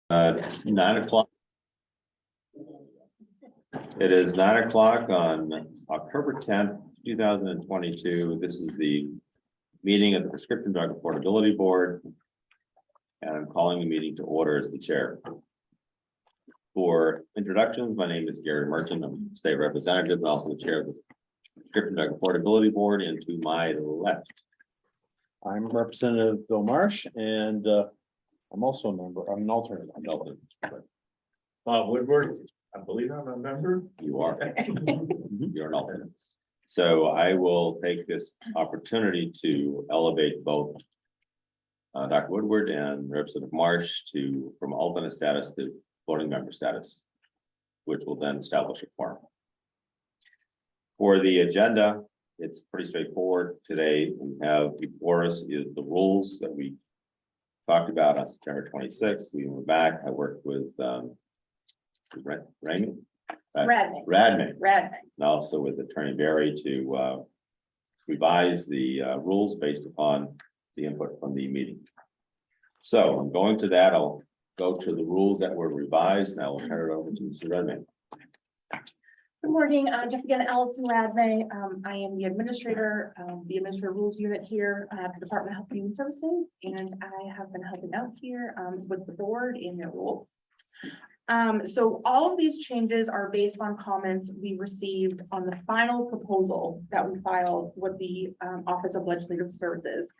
9 o'clock. It is 9 o'clock on October 10th, 2022. This is the meeting of the Prescription Drug Affordability Board. And I'm calling the meeting to order as the chair. For introductions, my name is Gary Merchant. I'm state representative and also the chair of the Prescription Drug Affordability Board. And to my left, I'm Representative Bill Marsh, and I'm also a member. I'm an alternate. Bob Woodward, I believe I'm a member. you are. You're an alternate. So I will take this opportunity to elevate both Dr. Woodward and Representative Marsh from alternate status to voting member status, which will then establish a quorum. For the agenda, it's pretty straightforward. Today, we have before us is the rules that we talked about on September 26th. We went back. I worked with Radman, and also with Attorney Barry to revise the rules based upon the input from the meeting. So I'm going to that. I'll go to the rules that were revised. Now I'll turn it over to Mr. Redman. Good morning, Jeff again, Allison Radme. I am the administrator rules unit here at the Department of Health and Human Services, and I have been helping out here with the board in their rules. So all of these changes are based on comments we received on the final proposal that we filed with the Office of Legislative Services.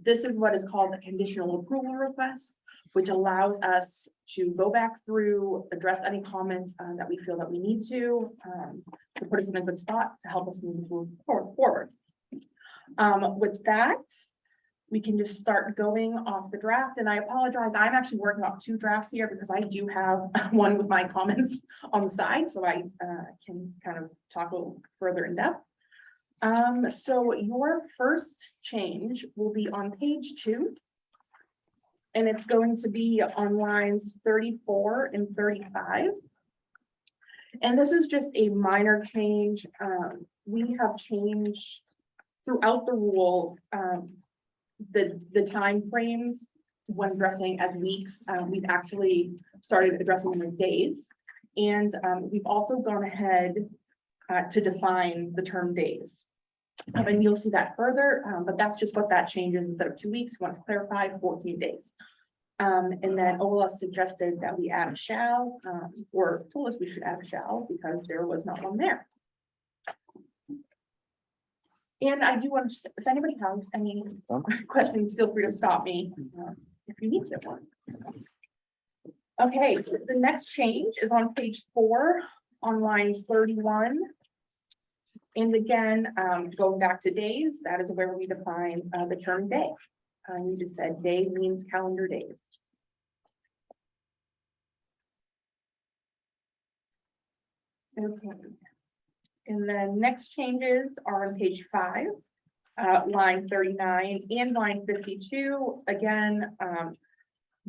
This is what is called a conditional approval request, which allows us to go back through, address any comments that we feel that we need to put us in a good spot to help us move forward. With that, we can just start going off the draft. And I apologize, I'm actually working off two drafts here because I do have one with my comments on the side, so I can kind of talk a little further in depth. So your first change will be on page 2. And it's going to be on lines 34 and 35. And this is just a minor change. We have changed throughout the rule the time frames when addressing as weeks. We've actually started addressing them as days. And we've also gone ahead to define the term days. And you'll see that further, but that's just what that changes. Instead of 2 weeks, we want to clarify 14 days. And then OLS suggested that we add a shall, or told us we should add a shall because there was not one there. And I do want to, if anybody has any questions, feel free to stop me if you need to. Okay, the next change is on page 4 on line 31. And again, going back to days, that is where we define the term day. You just said day means calendar days. Okay. And then next changes are on page 5, line 39 and line 52. Again,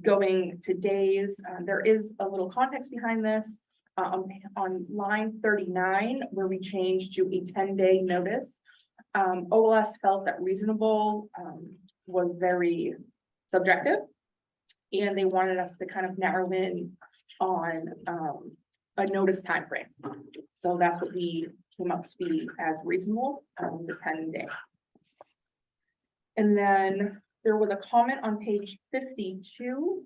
going to days, there is a little context behind this. On line 39, where we changed to a 10-day notice, OLS felt that reasonable was very subjective, and they wanted us to kind of narrow in on a notice time frame. So that's what we came up to be as reasonable, the 10-day. And then there was a comment on page 52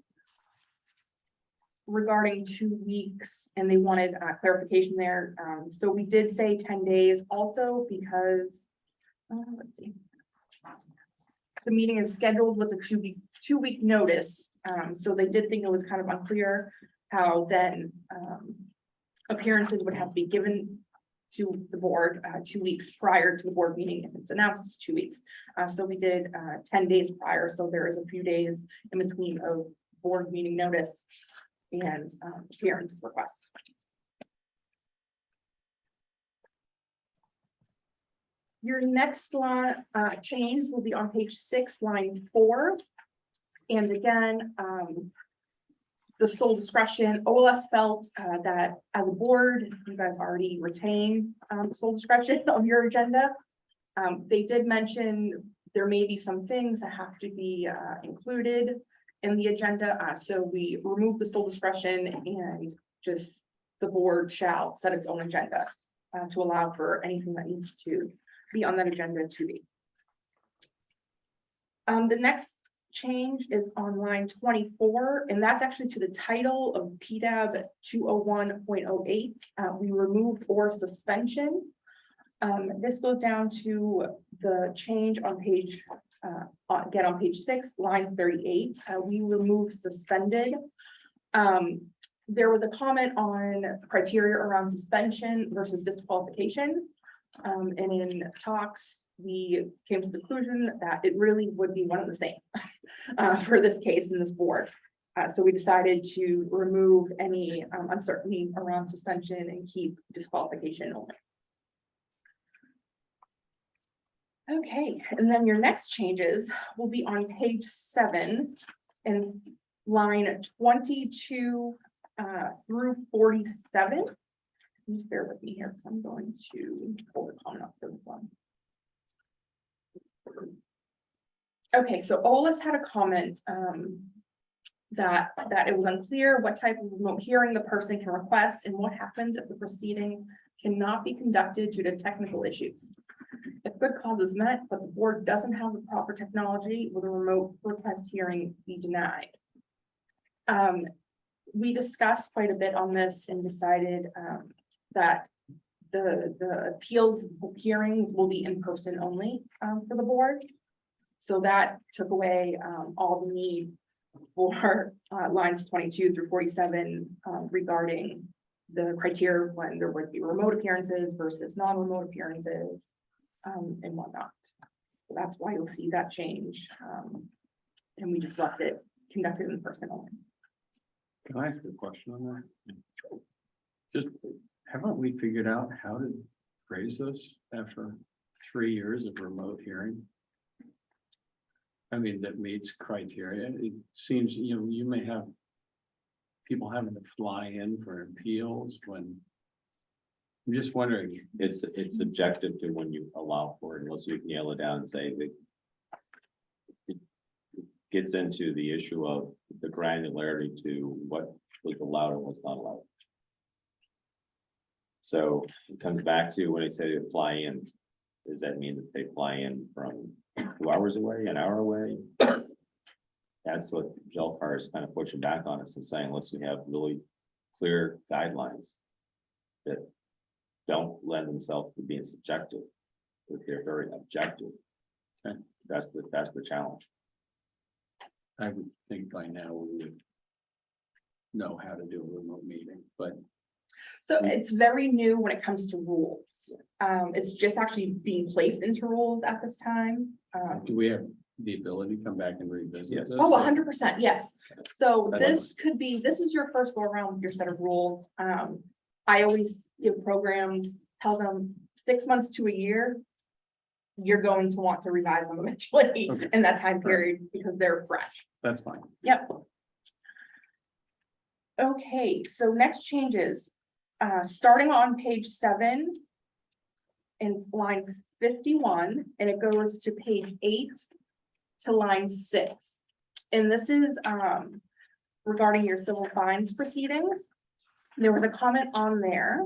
regarding 2 weeks, and they wanted clarification there. So we did say 10 days also because let's see, the meeting is scheduled with a two week notice. So they did think it was kind of unclear how then appearances would have to be given to the board 2 weeks prior to the board meeting if it's announced it's 2 weeks. So we did 10 days prior. So there is a few days in between of board meeting notice and appearance requests. Your next line change will be on page 6, line 4. And again, the sole discretion, OLS felt that as a board, you guys already retain sole discretion of your agenda. They did mention there may be some things that have to be included in the agenda. So we removed the sole discretion and just the board shall set its own agenda to allow for anything that needs to be on that agenda to be. The next change is on line 24, and that's actually to the title of PDAB 201.08. We removed or suspension. This goes down to the change on page, again on page 6, line 38. We removed suspended. There was a comment on criteria around suspension versus disqualification. And in talks, we came to the conclusion that it really would be one and the same for this case in this board. So we decided to remove any uncertainty around suspension and keep disqualification only. Okay, and then your next changes will be on page 7 and line 22 through 47. Just bear with me here because I'm going to pull the comment up for this one. Okay, so Olis had a comment that it was unclear what type of remote hearing the person can request and what happens if the proceeding cannot be conducted due to technical issues. If good cause is met, but the board doesn't have the proper technology, will the remote request hearing be denied? We discussed quite a bit on this and decided that the appeals hearings will be in person only for the board. So that took away all the need for lines 22 through 47 regarding the criteria when there would be remote appearances versus non-remote appearances and whatnot. So that's why you'll see that change. And we just left it conducted in person only. Can I ask a question on that? Just, haven't we figured out how to phrase this after 3 years of remote hearing? I mean, that meets criteria. It seems, you may have people having to fly in for appeals when. I'm just wondering. It's subjective to when you allow for it, unless you can nail it down and say that it gets into the issue of the granularity to what was allowed and what's not allowed. So it comes back to when they say they fly in, does that mean that they fly in from 2 hours away, an hour away? That's what Gelcar is kind of pushing back on us and saying, unless we have really clear guidelines that don't lend themselves to being subjective, if they're very objective. Okay. That's the challenge. I would think by now we would know how to do a remote meeting, but So it's very new when it comes to rules. It's just actually being placed into rules at this time. do we have the ability to come back and revisit Yes. this? Oh, 100%, yes. So I'd this could be, this is your first go around with your set of rules. I always give programs, tell them 6 months to a year, you're going to want to revise them eventually Okay. in that time period because they're fresh. That's fine. Yep. Okay, so next changes, starting on page 7 in line 51, and it goes to page 8 to line 6. And this is regarding your civil fines proceedings. There was a comment on there.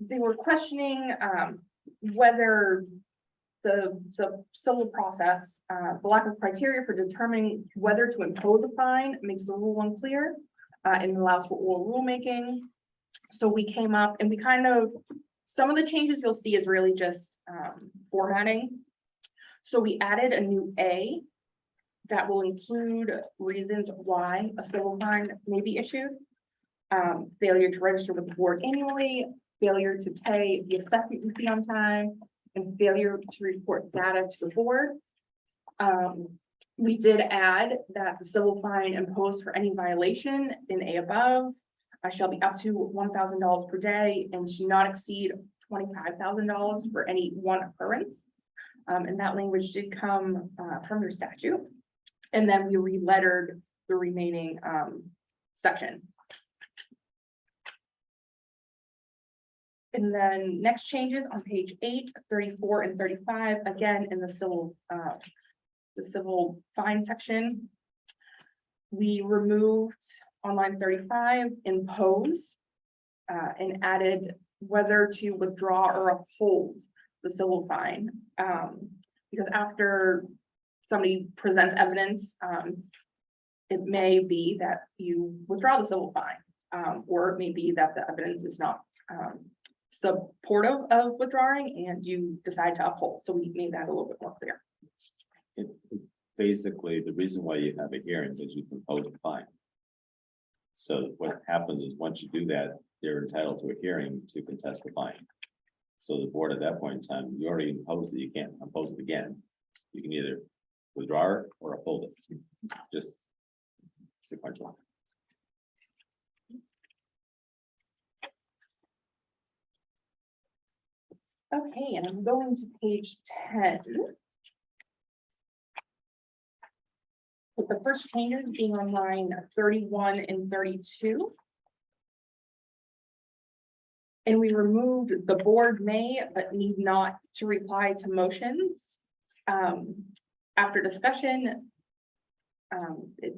They were questioning whether the civil process, the lack of criteria for determining whether to impose a fine makes the rule unclear and allows for oral rulemaking. So we came up and we kind of, some of the changes you'll see is really just formatting. So we added a new A that will include reasons why a civil fine may be issued. Failure to register with the board annually, failure to pay the assessment fee on time, and failure to report data to the board. We did add that the civil fine imposed for any violation in A above shall be up to $1,000 per day and should not exceed $25,000 for any one occurrence. And that language did come from your statute. And then we relettered the remaining section. And then next changes on page 8, 34, and 35, again, in the civil fine section. We removed on line 35, impose, and added whether to withdraw or uphold the civil fine. Because after somebody presents evidence, it may be that you withdraw the civil fine, or it may be that the evidence is not supportive of withdrawing and you decide to uphold. So we made that a little bit more clear. Basically, the reason why you have a hearing is you can impose a fine. So what happens is, once you do that, they're entitled to a hearing to contest the fine. So the board at that point in time, you already imposed it, you can't impose it again. You can either withdraw it or uphold it, just sequential. Okay, and I'm going to page 10. With the first changes being on line 31 and 32. And we removed the board may but need not to reply to motions. After discussion, it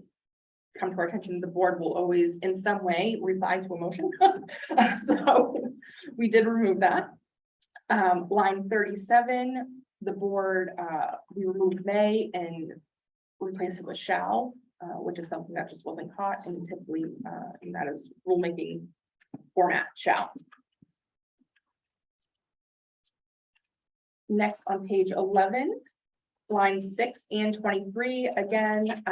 come to our attention, the board will always in some way reply to a motion. So we did remove that. Line 37, the board, we removed may and replaced it with shall, which is something that just wasn't caught, and typically, and that is rulemaking format shall. Next on page 11, lines 6 and 23, again,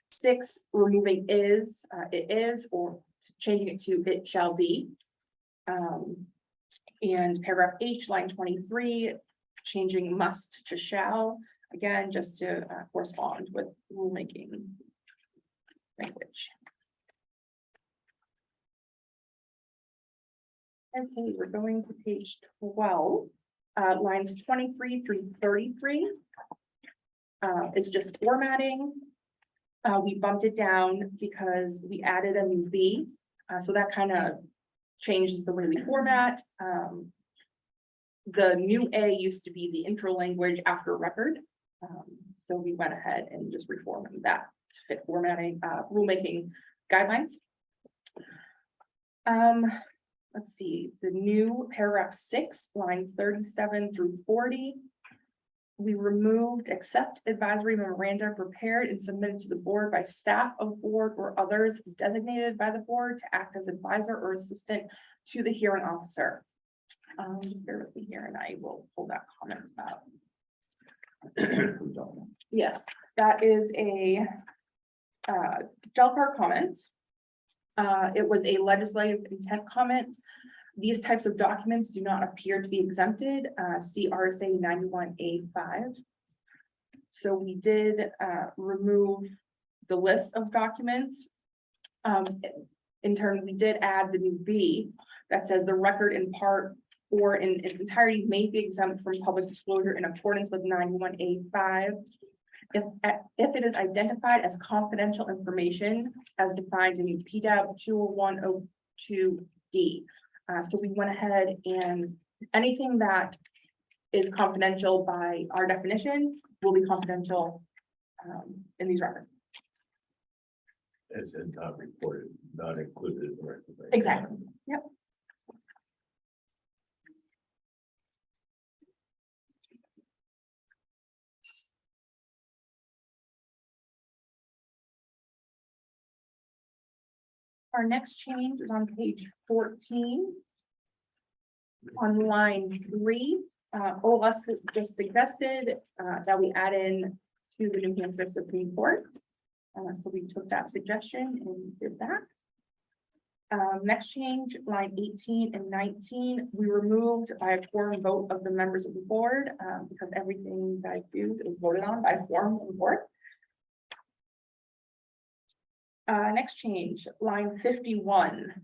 6, removing is, it is, or changing it to it shall be. And paragraph H, line 23, changing must to shall, again, just to correspond with rulemaking language. Okay, we're going to page 12, lines 23 through 33. It's just formatting. We bumped it down because we added a new B, so that kind of changes the way we format. The new A used to be the intro language after record. So we went ahead and just reformatted that to fit formatting, rulemaking guidelines. Let's see, the new paragraph 6, line 37 through 40. We removed except advisory memoranda prepared and submitted to the board by staff of board or others designated by the board to act as advisor or assistant to the hearing officer. Just bear with me here and I will pull that comment up. Yes, that is a Jelcar comment. It was a legislative intent comment. These types of documents do not appear to be exempted. See RSA 91A5. So we did remove the list of documents. In turn, we did add the new B that says the record in part or in its entirety may be exempt from public disclosure in accordance with 91A5. If it is identified as confidential information as defined in PDAB 20102D. So we went ahead and anything that is confidential by our definition will be confidential in these records. As in not reported, not included in the record. Exactly. Yep. Our next change is on page 14. On line 3, OLS just suggested that we add in to the New Hampshire Supreme Court. So we took that suggestion and did that. Next change, line 18 and 19, we removed by a quorum vote of the members of the board because everything that I do is voted on by quorum of the board. Next change, line 51.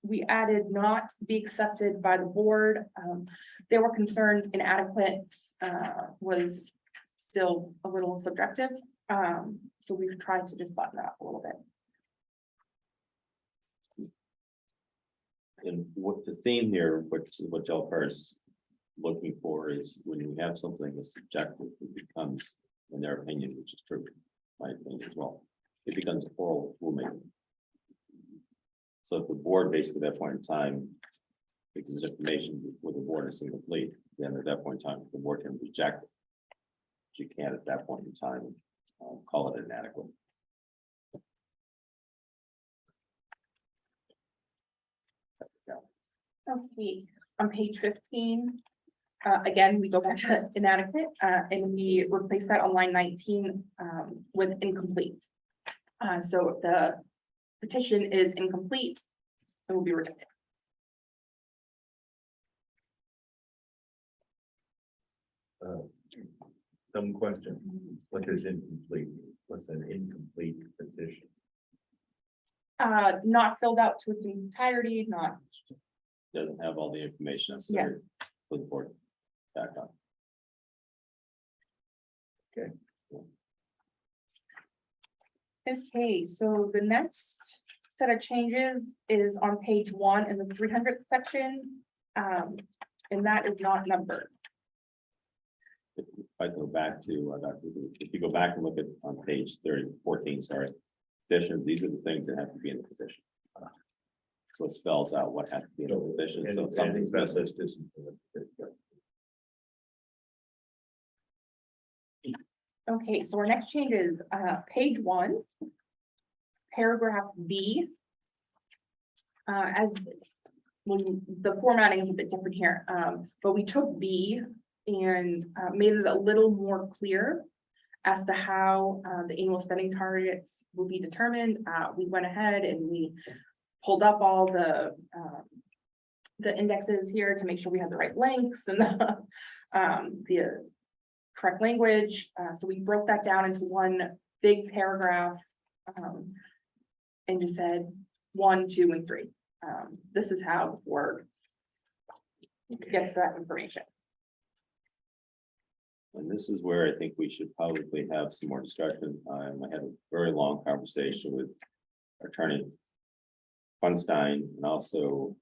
We added not be accepted by the board. There were concerns inadequate was still a little subjective. So we've tried to just button that up a little bit. and what the theme here, which is what Jelker is looking for, is when you have something that's subjective, it becomes, in their opinion, which is true, my opinion as well, it becomes oral rulemaking. So if the board basically at that point in time, because this information with the board is incomplete, then at that point in time, the board can reject it. You can't at that point in time, call it inadequate. Okay, on page 15, again, we go back to inadequate, and we replace that on line 19 with incomplete. So if the petition is incomplete, it will be rejected. Some question, what is incomplete? What's an incomplete petition? Not filled out to its entirety, not, Doesn't have all the information necessary for the board back on. okay, so the next set of changes is on page 1 in the 300 section. And that is not numbered. If I go back to, if you go back and look at on page 14, sorry, petitions, these are the things that have to be in the petition. So it spells out what has to be in the petition, so if something's missing. Okay, so our next change is page 1, paragraph B. As when the formatting is a bit different here, but we took B and made it a little more clear as to how the annual spending targets will be determined. We went ahead and we pulled up all the indexes here to make sure we had the right links and the correct language. So we broke that down into one big paragraph and just said 1, 2, and 3. This is how the board gets that information. And this is where I think we should probably have some more discussion. I had a very long conversation with Attorney Funstein and also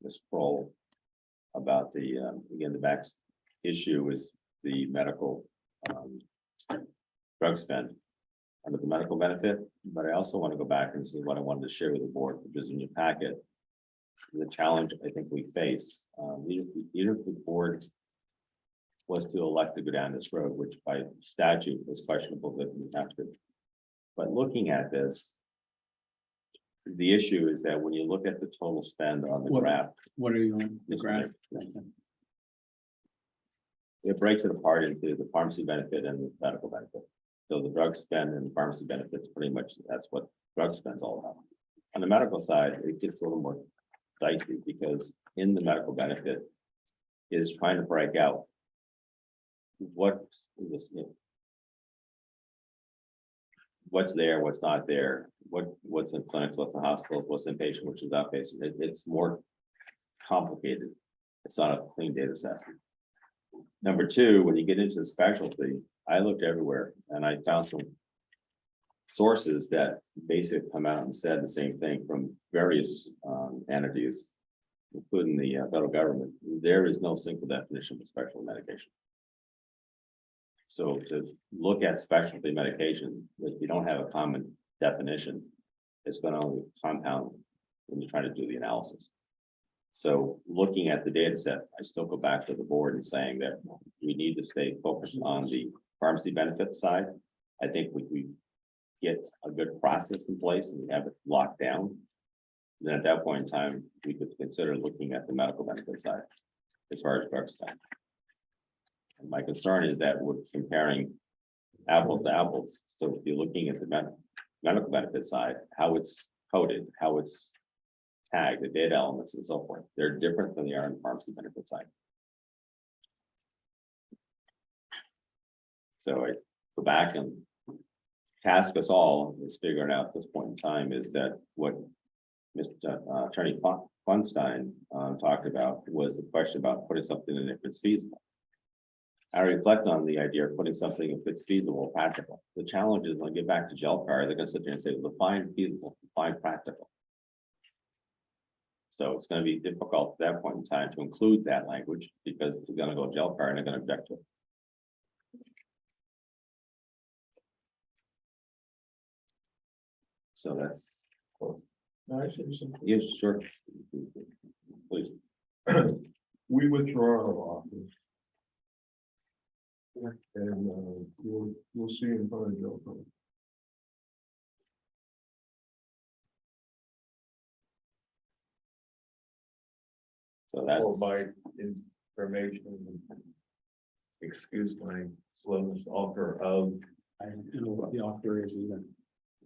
Ms. Kroll about the, again, the back issue is the medical drug spend under the medical benefit. But I also want to go back and this is what I wanted to share with the board, which is in your packet. The challenge I think we face, either the board was to elect to go down this road, which by statute is questionable that we have to. But looking at this, the issue is that when you look at the total spend on the graph, What are you on the This graph? it breaks it apart into the pharmacy benefit and the medical benefit. So the drug spend and pharmacy benefits, pretty much that's what drug spend's all about. On the medical side, it gets a little more dicey because in the medical benefit is trying to break out what's there, what's not there, what's in clinics, what's in hospitals, what's inpatient, which is outpatient. It's more complicated. It's not a clean data set. Number two, when you get into the specialty, I looked everywhere and I found some sources that basically come out and said the same thing from various entities, including the federal government. There is no single definition for specialty medication. So to look at specialty medication, if you don't have a common definition, it's going to only compound when you try to do the analysis. So looking at the data set, I still go back to the board and saying that we need to stay focused on the pharmacy benefit side. I think we get a good process in place and we have it locked down. Then at that point in time, we could consider looking at the medical benefit side as far as drug spend. And my concern is that we're comparing apples to apples. So if you're looking at the medical benefit side, how it's coded, how it's tagged, the data elements and so forth, they're different than they are in the pharmacy benefit side. So I go back and task us all is figuring out at this point in time is that what Mr. Attorney Funstein talked about was the question about putting something in if it's feasible. I reflect on the idea of putting something if it's feasible, practical. The challenge is when I get back to gel car, they're gonna sit there and say, define feasible, define practical. So it's gonna be difficult at that point in time to include that language because they're gonna go jail car and they're gonna object to it. So that's, yes, sure. Please. We withdraw our office. And we'll see in front of Joe. So For that's, my information. Excuse my slowness, offer of, I don't know what the offer is either.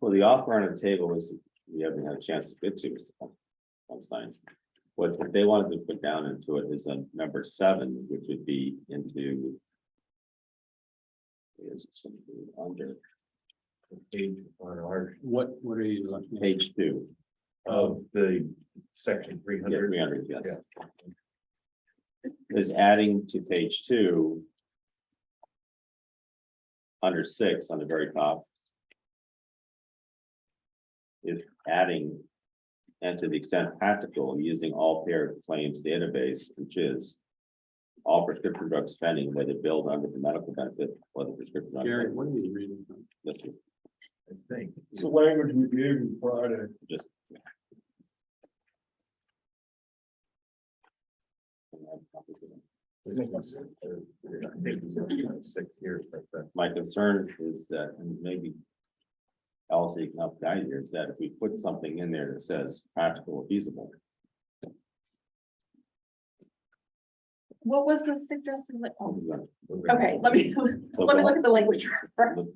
well, the offer on the table is, we haven't had a chance to get to, Mr. Einstein. What they wanted to put down into it is a number 7, which would be into. Is under the page on our, What are you looking at? page 2. of the section three Yeah, hundred. 300, yes. Yeah. Is adding to page 2. Under 6 on the very top. Is adding. And to the extent practical, using all payer claims database, which is. All prescription drug spending, whether billed under the medical benefit or the prescription. drug Gary, benefit. what are you reading from? This is I think. It's the language we gave you Friday. just. I think it's 6 years, but that's. My concern is that, and maybe. Allison can help guide here, is that if we put something in there that says practical or feasible, What was the suggested? Oh, we're gonna- okay, let me look at the language.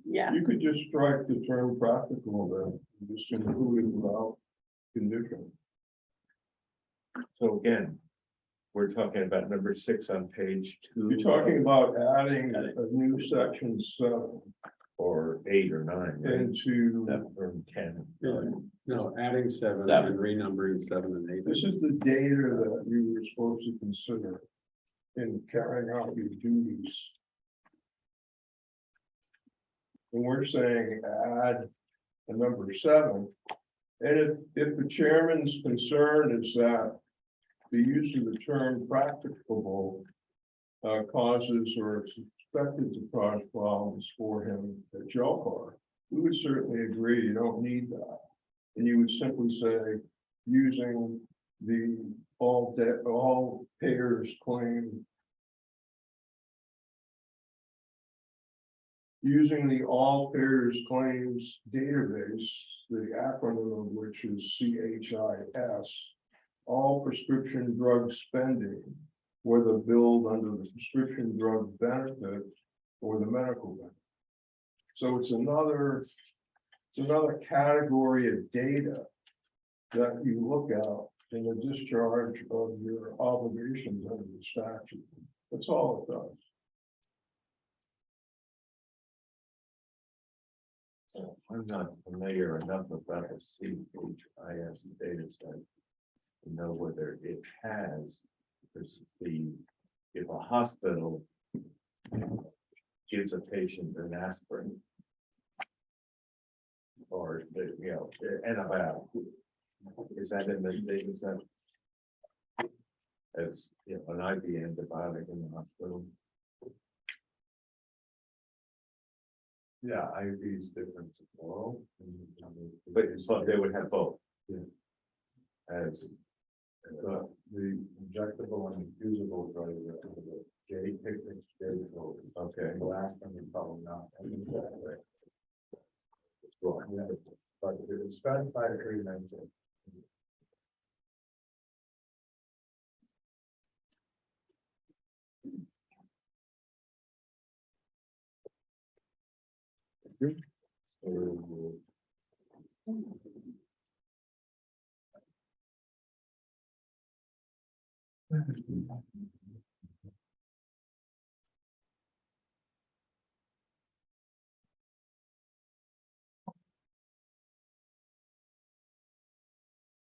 Yeah, You could just strike the term practical then, just include it without condition. So again, we're talking about number 6 on page 2. You're talking about adding a new section 7 Or 8 or 9, right? into, Or 10. No, adding 7 Seven. and renumbering 7 and 8. this is the data that you were supposed to consider in carrying out your duties. And we're saying add a number 7. And if the chairman's concern is that the use of the term practicable causes or is expected to cause problems for him at jail car, we would certainly agree, you don't need that. And you would simply say, using the all payers claim. Using the all payers claims database, the acronym of which is CHIS, all prescription drug spending, whether billed under the prescription drug benefit or the medical benefit. So it's another category of data that you look at in the discharge of your obligations under the statute. That's all it does. I'm not familiar enough about the CHIS data set to know whether it has, because if a hospital gives a patient an aspirin or antibiotic, is that in the data set? As an IV antibiotic in the hospital? Yeah, IV is different to oral. But they would have both. Yeah. As The injectable and infusable drug, the J picnic, J code. okay. The last one is probably not. But it's specified at 319.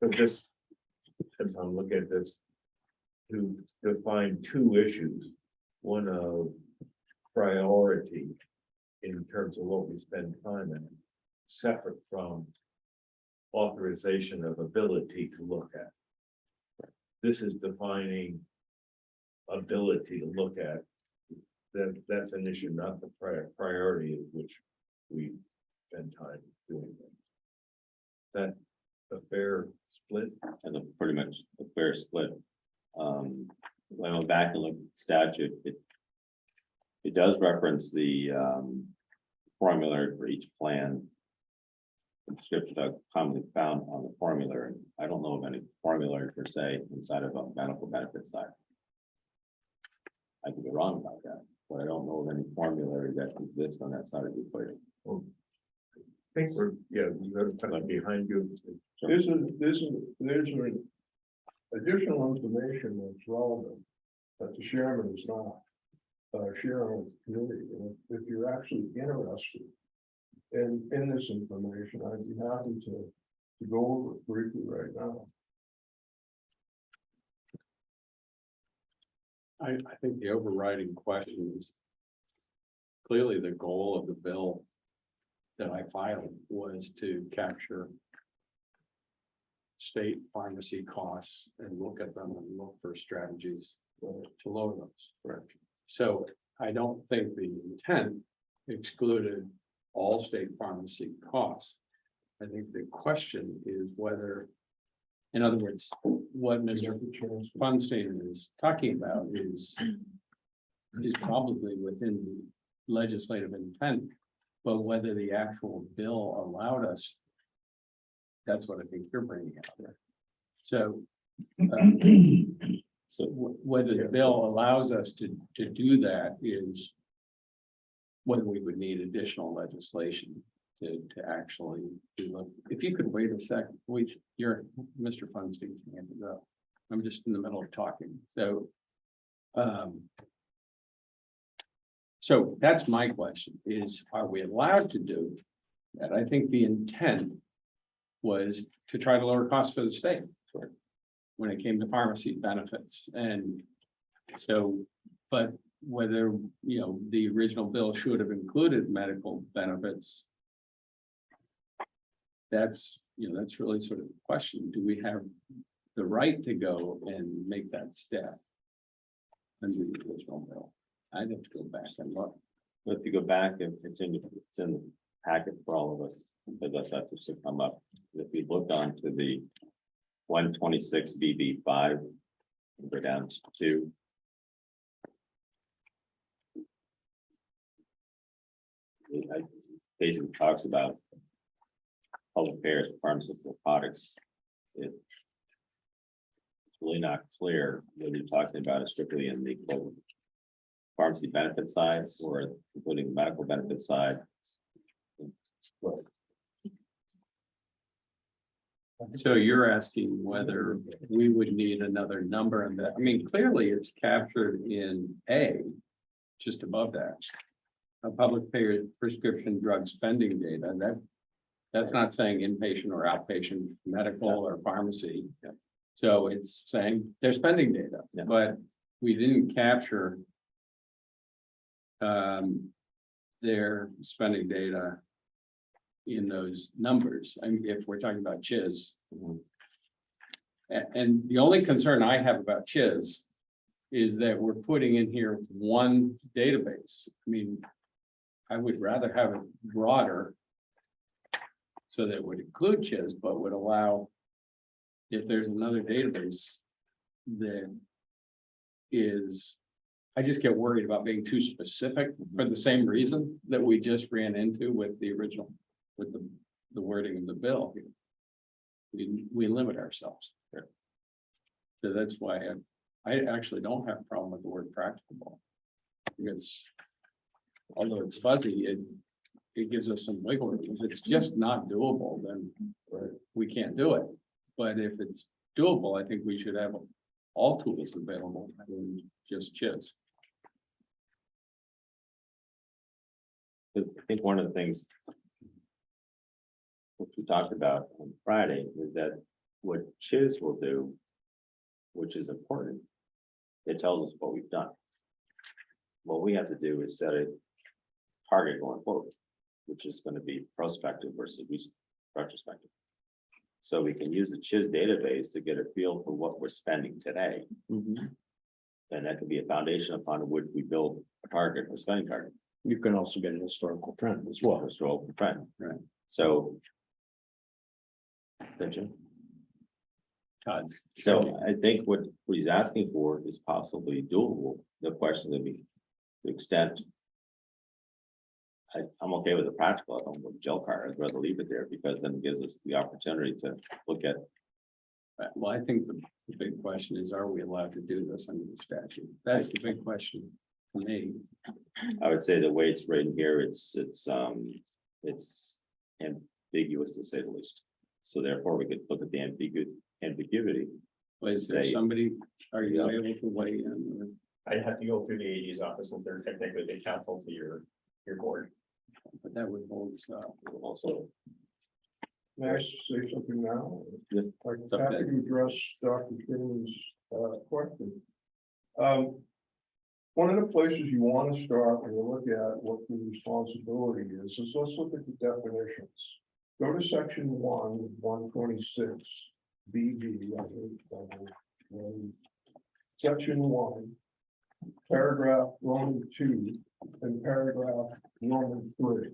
So just, as I look at this, to define 2 issues, one of priority in terms of what we spend time in, separate from authorization of ability to look at. this is defining ability to look at. That's an issue, not the priority of which we spend time doing things. That a fair split? And a pretty much a fair split. When I went back and looked at the statute, it does reference the formula for each plan. The description of commonly found on the formula. I don't know of any formula per se inside of a medical benefit side. I could be wrong about that, but I don't know of any formula that exists on that side of the equation. Well, I think we're, yeah, we got kind of behind you. There's an additional information that's relevant that the chairman is not sharing with the committee. And if you're actually interested in this information, I'd be happy to go over it briefly right now. I think the overriding question is clearly the goal of the bill that I filed was to capture state pharmacy costs and look at them and look for strategies to lower those. Correct. So I don't think the intent excluded all state pharmacy costs. I think the question is whether, in other words, what Mr. Funstein is talking about is probably within the legislative intent, but whether the actual bill allowed us, that's what I think you're bringing out there. So, So whether the bill allows us to do that is whether we would need additional legislation to actually do it. If you could wait a second, you're Mr. Funstein's hand is up. I'm just in the middle of talking, so. So that's my question is, are we allowed to do that? I think the intent was to try to lower costs for the state when it came to pharmacy benefits. And so, but whether, you know, the original bill should have included medical benefits. That's, you know, that's really sort of the question. Do we have the right to go and make that step under the original bill? I'd have to go back and look. if you go back, it's in the packet for all of us, because that's what should come up. If we look on to the 126 BB5, go down to 2. It basically talks about public affairs, pharmaceutical products. It's really not clear whether you're talking about it strictly in the quote, pharmacy benefit side or including the medical benefit side. So you're asking whether we would need another number in that. I mean, clearly it's captured in A, just above that. A public payer prescription drug spending data, that's not saying inpatient or outpatient medical or pharmacy. Yeah. So it's saying they're spending data, Yeah. but we didn't capture their spending data in those numbers. I mean, if we're talking about CHIZ. And the only concern I have about CHIZ is that we're putting in here one database. I mean, I would rather have it broader so that it would include CHIZ, but would allow, if there's another database that is, I just get worried about being too specific for the same reason that we just ran into with the original, with the wording of the bill. We limit ourselves. So that's why I actually don't have a problem with the word practicable. Because although it's fuzzy, it gives us some wiggle room. If it's just not doable, then we can't do it. But if it's doable, I think we should have all tools available than just CHIZ. Because I think one of the things which we talked about on Friday is that what CHIZ will do, which is important, it tells us what we've done. What we have to do is set a target going forward, which is going to be prospective versus retrospective. So we can use the CHIS database to get a feel for what we're spending today. Mhm. And that could be a foundation upon which we build a target or spending target. You can also get an historical trend as well. Historical trend. Right. So. Attention. Todd's. So I think what he's asking for is possibly doable. The question would be the extent. I'm okay with the practical, I don't with gel card, I'd rather leave it there because then it gives us the opportunity to look at. Well, I think the big question is, are we allowed to do this under the statute? That's the big question for me. I would say the way it's written here, it's ambiguous to say the least. So therefore, we could look at the ambiguity. Is there Say- somebody, are you able to weigh in? I'd have to go through the AG's office and they're technically the counsel to your board. But that would hold us up. Also, May I say something now? Yeah. I'm up happy to to address Dr. Freeman's question. One of the places you want to start when you look at what the responsibility is let's look at the definitions. Go to section 126, BB. Section 1, paragraph Roman 2, and paragraph Roman 3.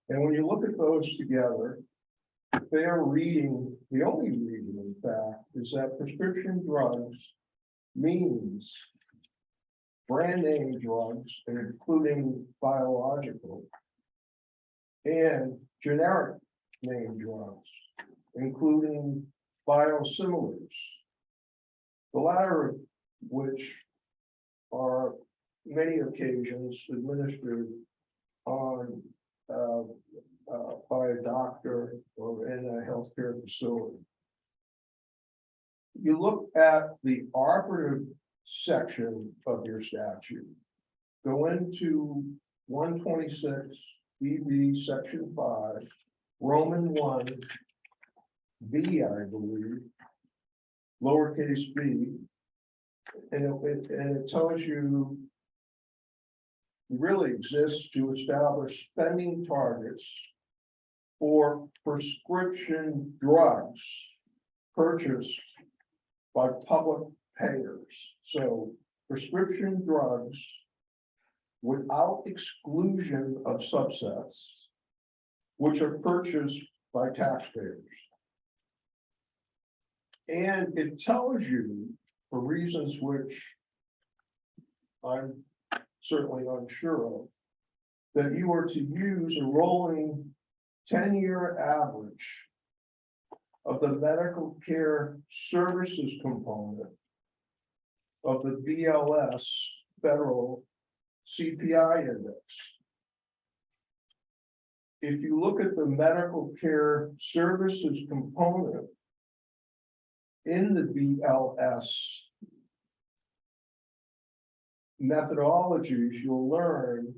And when you look at those together, their reading, the only reading in fact, is that prescription drugs means brand name drugs, including biological, and generic name drugs, including biosimilars. The latter of which are many occasions administered on by a doctor or in a healthcare facility. You look at the operative section of your statute. Go into 126 BB section 5, Roman 1 B, I believe, lowercase b, and it tells you it really exists to establish spending targets for prescription drugs purchased by public payers. So prescription drugs without exclusion of subsets, which are purchased by taxpayers. And it tells you, for reasons which I'm certainly unsure of, that you are to use a rolling 10-year average of the medical care services component of the BLS federal CPI index. If you look at the medical care services component in the BLS methodologies, you'll learn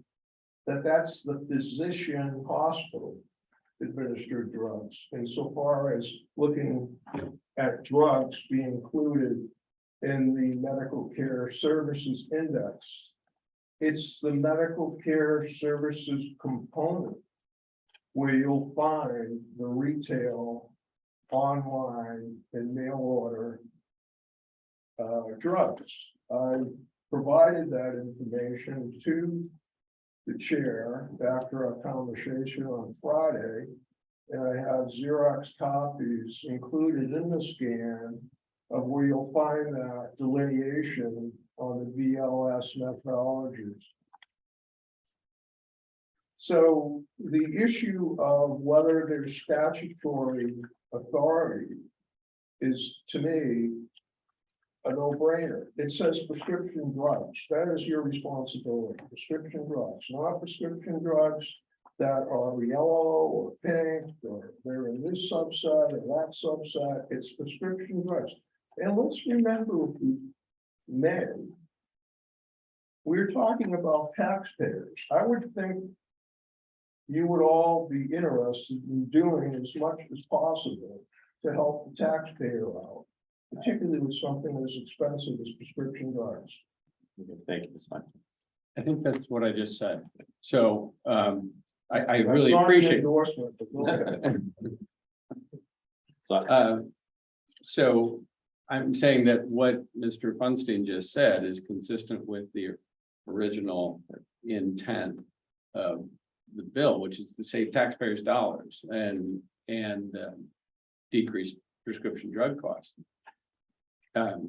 that that's the physician hospital administered drugs. And so far as looking at drugs being included in the medical care services index, it's the medical care services component where you'll find the retail, online, and mail order drugs. I provided that information to the chair after our conversation on Friday, and I have Xerox copies included in the scan of where you'll find that delineation on the BLS methodologies. So the issue of whether there's statutory authority is, to me, a no-brainer. It says prescription drugs. That is your responsibility. Prescription drugs, not prescription drugs that are yellow or pink, or they're in this subset or that subset. It's prescription drugs. And let's remember, if we may, we're talking about taxpayers. I would think you would all be interested in doing as much as possible to help the taxpayer out, particularly with something as expensive as prescription drugs. thank you, Ms. Hunt. I think that's what I just said. So I That's really not an appreciate. endorsement, but go ahead. So I'm saying that what Mr. Funstein just said is consistent with the original intent of the bill, which is to save taxpayers' dollars and decrease prescription drug costs.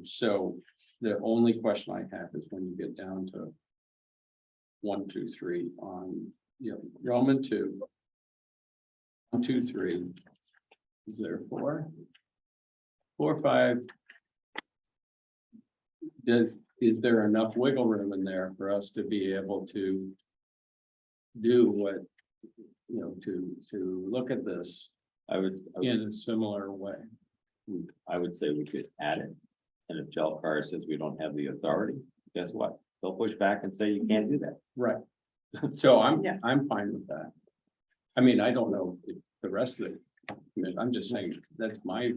So the only question I have is when you get down to 1, 2, 3 on, Roman 2. 1, 2, 3. Is there 4? 4, 5. Is there enough wiggle room in there for us to be able to do what, to look at this I would in a similar way? say we could add it. And if Jelcar says we don't have the authority, guess what? They'll push back and say you can't do that. Right. So Yeah. I'm fine with that. I mean, I don't know if the rest of it, I'm just saying, that's my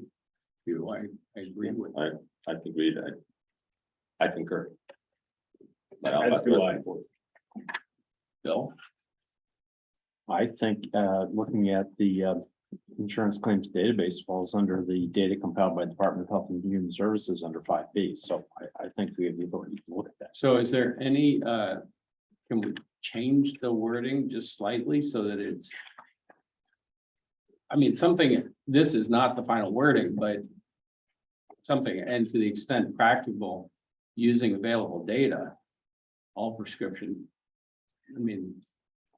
view. I agree with. I agree that. I concur. But I'll As let do the I. rest of the board. Bill. I think, looking at the, insurance claims database falls under the data compiled by Department of Health and Human Services under 5B. So I think we have the authority to look at that. So is there any, can we change the wording just slightly so that it's. I mean, something, this is not the final wording, but something, and to the extent practicable, using available data, all prescription. I mean.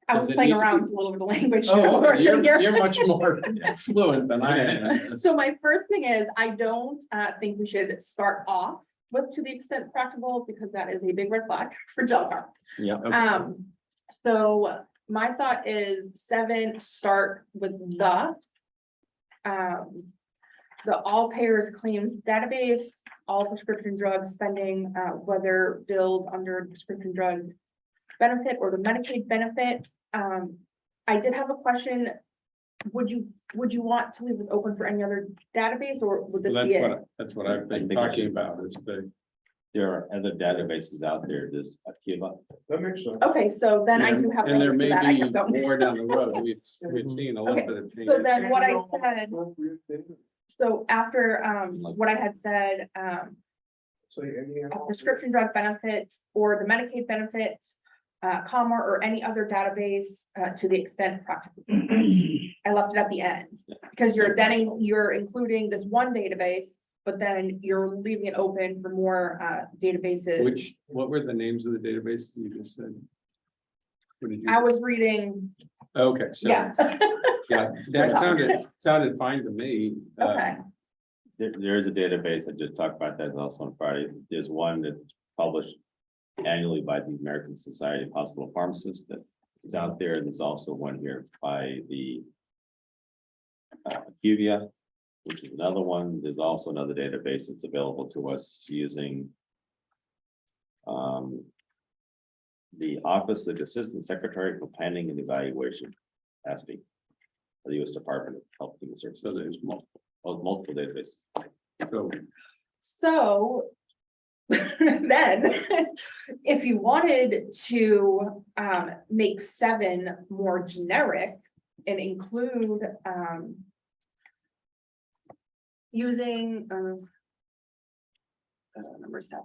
I was does it playing need to be- around with a little bit of language. Oh, We're sitting here. you're much more fluent than I am. So my first thing is, I don't think we should start off with to the extent practical, because that is a big red flag for Jelcar. Yeah. So my thought is 7, start with the all payers claims database, all prescription drug spending, whether billed under prescription drug benefit or the Medicaid benefit. I did have a question. Would you want to leave this open for any other database, or would this be it? That's what I've been I think we talking should- about is the. There are other databases out there. There's Akiva. That makes sense. Okay, so then I do have. And there language may for that. I be kept going. more down the road. We've seen a little Okay, bit of change. So then what I said, Appropriate data. so after what I had said, Say any. a prescription drug benefits or the Medicaid benefits, comma, or any other database, to the extent practical. I left it at the end, because you're including this one database, but then you're leaving it open for more, databases. What were the names of the databases you just said? What did you? I was reading, Okay, so, yeah, yeah, that sounded fine to me. okay, There is a database. I just talked about that also on Friday. There's one that's published annually by the American Society of Hospital Pharmacists that is out there. There's also one here by the Acuvia, which is another one. There's also another database that's available to us using the Office of the Assistant Secretary for Planning and Evaluation, ASPE, the U.S. Department of Health and Human Services. So there's Multiple databases. so then, if you wanted to make 7 more generic and include using number 7,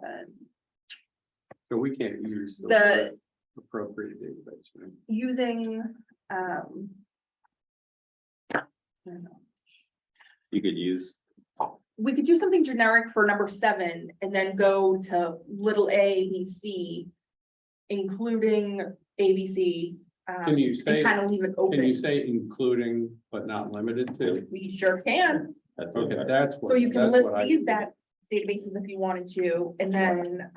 So we can't use the the word appropriate database, right? using I don't know. You could use, We could do something generic for number 7 and then go to little a, b, c, including ABC. Can you say- And kind of leave it Can you open. say including but not limited to? We sure can. that's Okay, okay. that's what. So you can that's list what I- these databases if you wanted to, and then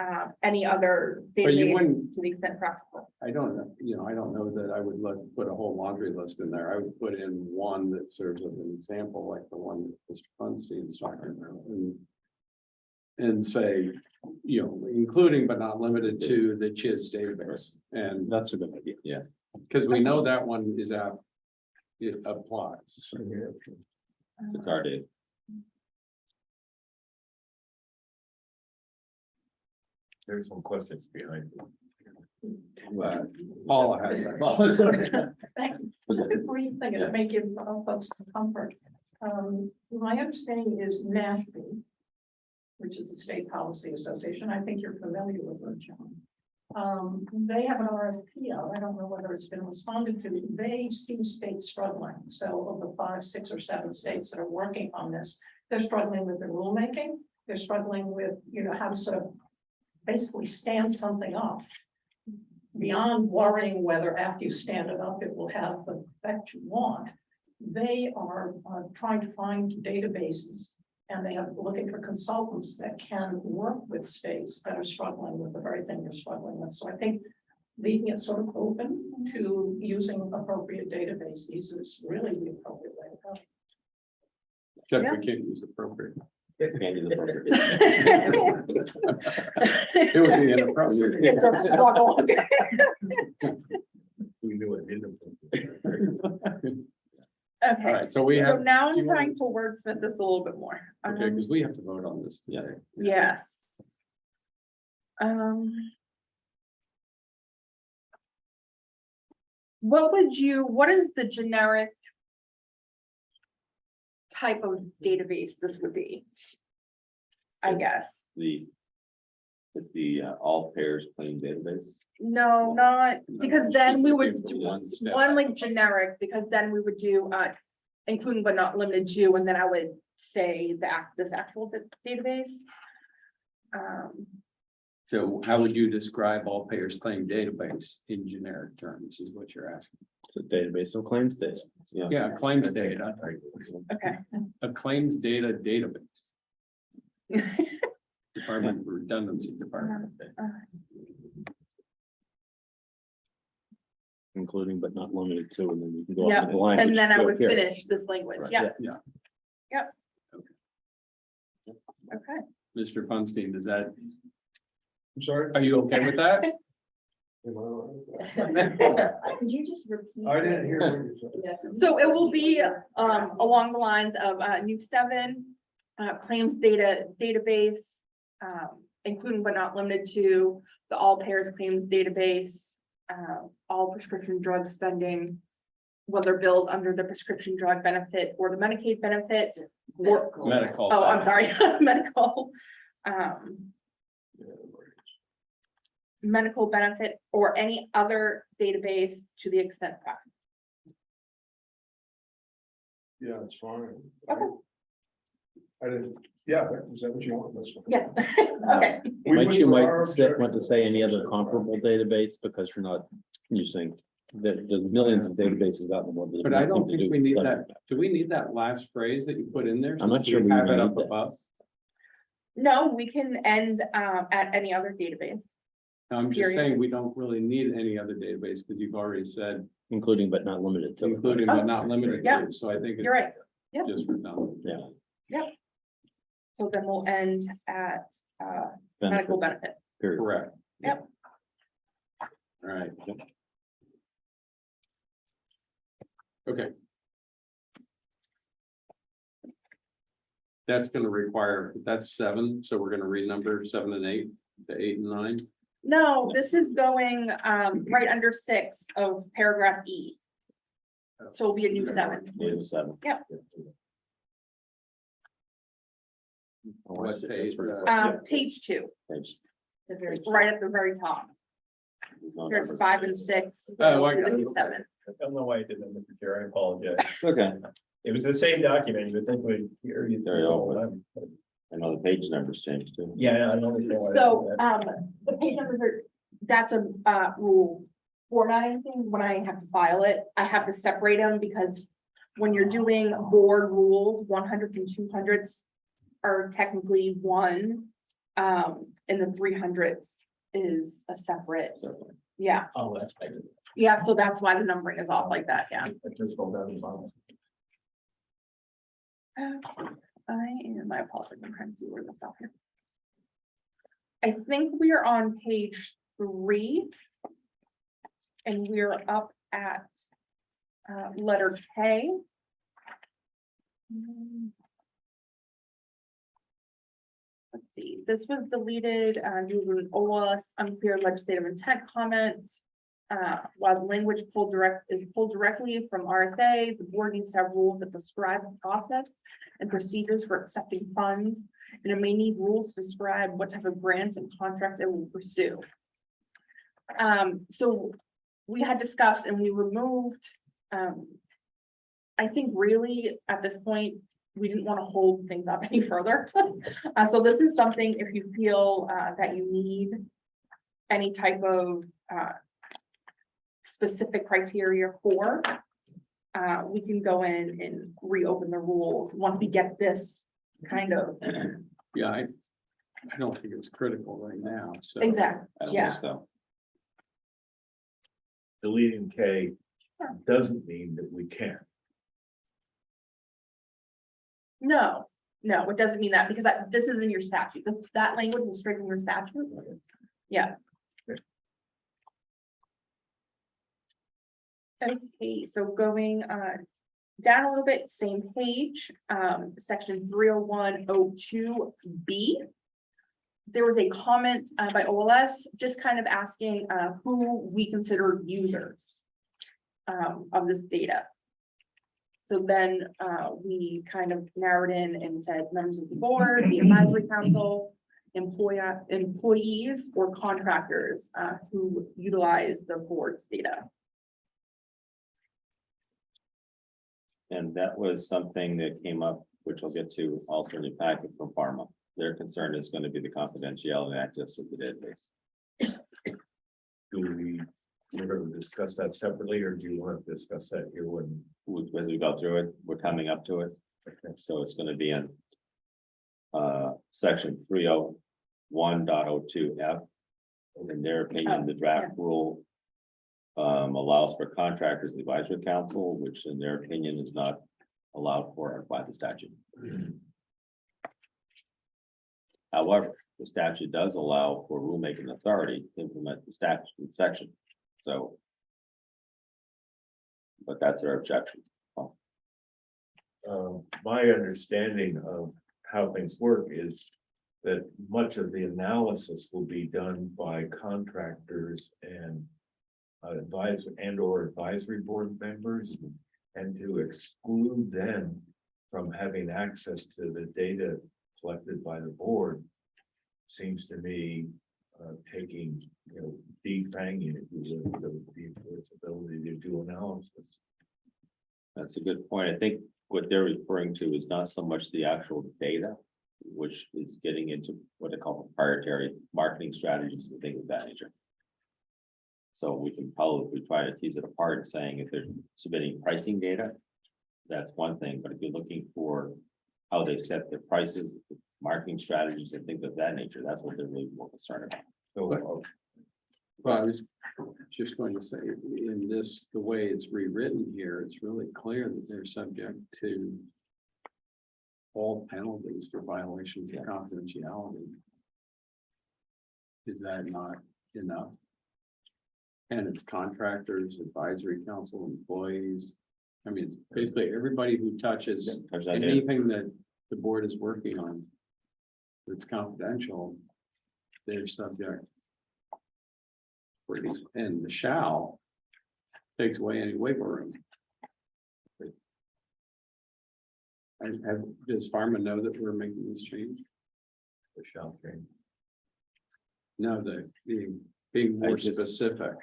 any other But you database wouldn't- to the extent practical. I don't know, I don't know that I would put a whole laundry list in there. I would put in one that serves as an example, like the one that Mr. Funstein's talking about. And say, including but not limited to the CHIS database. And That's a good idea. Yeah, because we know that one is out, it applies. it's our data. There's some questions behind it. Paula has that. Thank you. Just a brief thing to make you folks comfort. My understanding is NASHB, which is the State Policy Association. I think you're familiar with them, John. They have an RFP out. I don't know whether it's been responded to. They see states struggling. So of the 5, 6, or 7 states that are working on this, they're struggling with the rulemaking. They're struggling with, how to sort of basically stand something up. Beyond worrying whether after you stand it up, it will have the effect you want. They are trying to find databases, and they are looking for consultants that can work with states that are struggling with the very thing you're struggling with. So I think leaving it sort of open to using appropriate databases is really the appropriate way to go. Except Yeah. we can't use appropriate. Can't do the program. It would be inappropriate. It's a struggle. We knew it didn't. Okay, All right, so we so have, now do you I'm wanna- trying to wordsmith this a little bit more. okay, because we have to vote on this. Yeah. today. Yes. What is the generic type of database this would be? I guess. It's the all pairs claim database. No, not, because then we would do One step. one like generic, because then we would do, including but not limited to, and then I would say this actual database. So how would you describe all payers claim database in generic terms is what you're asking? It's a database of claims data. Yeah, claims data, Okay. a claims data database. Department of Redundancy Department. Including but not limited to, and then you can go Yeah, up to the line. and then I would finish this language, Right, yeah, Yeah, okay. Mr. Funstein, does that, I'm sorry. are you okay with that? Could you just repeat? I didn't hear what you said. So it will be along the lines of new 7 claims data database, including but not limited to the all payers claims database, all prescription drug spending, whether billed under the prescription drug benefit or the Medicaid benefit, or, Medical. oh, I'm sorry, medical. Medical benefit or any other database to the extent practical. Yeah, it's fine. Okay. I didn't, yeah, is that what you want? That's fine. Yeah, okay. We Might you went might for our want to say any other comparable database, because you're not using, there's millions of databases out in the world. that But have I don't nothing to think do we with need that. that. Do we need that last phrase that you put in there? I'm not So sure we have even it up need that. above. No, we can end at any other database. I'm just Period. saying, we don't really need any other database because you've already said Including but not limited to. including but not limited Yeah. to, so I think You're it's right. Yep. just redundant. Yeah. So then we'll end at medical benefit. Period. Correct. Yep. All right. Okay. That's gonna require, that's 7, so we're gonna renumber 7 and 8 to 8 and 9. No, this is going right under 6 of paragraph E. So it'll be a new 7. Native 7. Yep. What page? Page 2, Page. right at the very top. No There's numbers. 5 and 6. Oh, I The got it. new 7. I don't know why I did that, Mr. Chair, I apologize. Okay, It was the same document, you would think we'd hear you. There you go. I know the page numbers changed too. Yeah, I don't understand why. So the page numbers are, that's a rule formatting thing. When I have to file it, I have to separate them because when you're doing board rules, 100s and 200s are technically one. And the 300s is a separate, yeah, Oh, that's right. yeah, so that's why the numbering is off like that, yeah. I just rolled down the bottom. My apologies, I'm trying to see where the stuff here. I think we are on page 3. And we're up at letter K. Let's see, this was deleted due to an OLS unclear legislative intent comment. while the language is pulled directly from RSA, the board needs to have rules that describe the process and procedures for accepting funds. And it may need rules to describe what type of grants and contracts it will pursue. So we had discussed and we removed, I think really at this point, we didn't want to hold things up any further. So this is something, if you feel that you need any type of specific criteria for, we can go in and reopen the rules once we get this kind of. Yeah, I don't think it's critical right now, so. Exactly, I don't yeah. think so. Deleting K doesn't mean that we can't. No, it doesn't mean that because this is in your statute. That language is straight from your statute. Yeah. Okay, so going down a little bit, same page, section 30102B. There was a comment by OLS just kind of asking who we consider users of this data. So then we kind of narrowed in and said members of the board, the advisory council, employees or contractors who utilize the board's data. And that was something that came up, which I'll get to also in the packet from pharma. Their concern is going to be the confidentiality and access to the database. We're going to discuss that separately, or do you want to discuss that here when? As we go through it, we're coming up to it. So it's going to be in section 301.02F. In their opinion, the draft rule allows for contractors advisory council, which in their opinion is not allowed for by the statute. However, the statute does allow for rulemaking authority to implement the statute section. So, but that's their objection. My understanding of how things work is that much of the analysis will be done by contractors and advisory board members, and to exclude them from having access to the data collected by the board seems to me taking, defanging it, the board's ability to do analysis. That's a good point. I think what they're referring to is not so much the actual data, which is getting into what they call proprietary marketing strategies and things of that nature. So we can probably try to tease it apart and saying if they're submitting pricing data, that's one thing, but if you're looking for how they set their prices, marketing strategies and things of that nature, that's what they're really more concerned about. So, Well, I was just going to say, in this, the way it's rewritten here, it's really clear that they're subject to all penalties for violations of confidentiality. Is that not enough? And it's contractors, advisory council, employees. I mean, it's basically everybody who touches anything that the board is working on that's confidential, they're subject. And the shall takes away any wiggle room. Does Pharma know that we're making this change? the shall change. No, being more just- specific.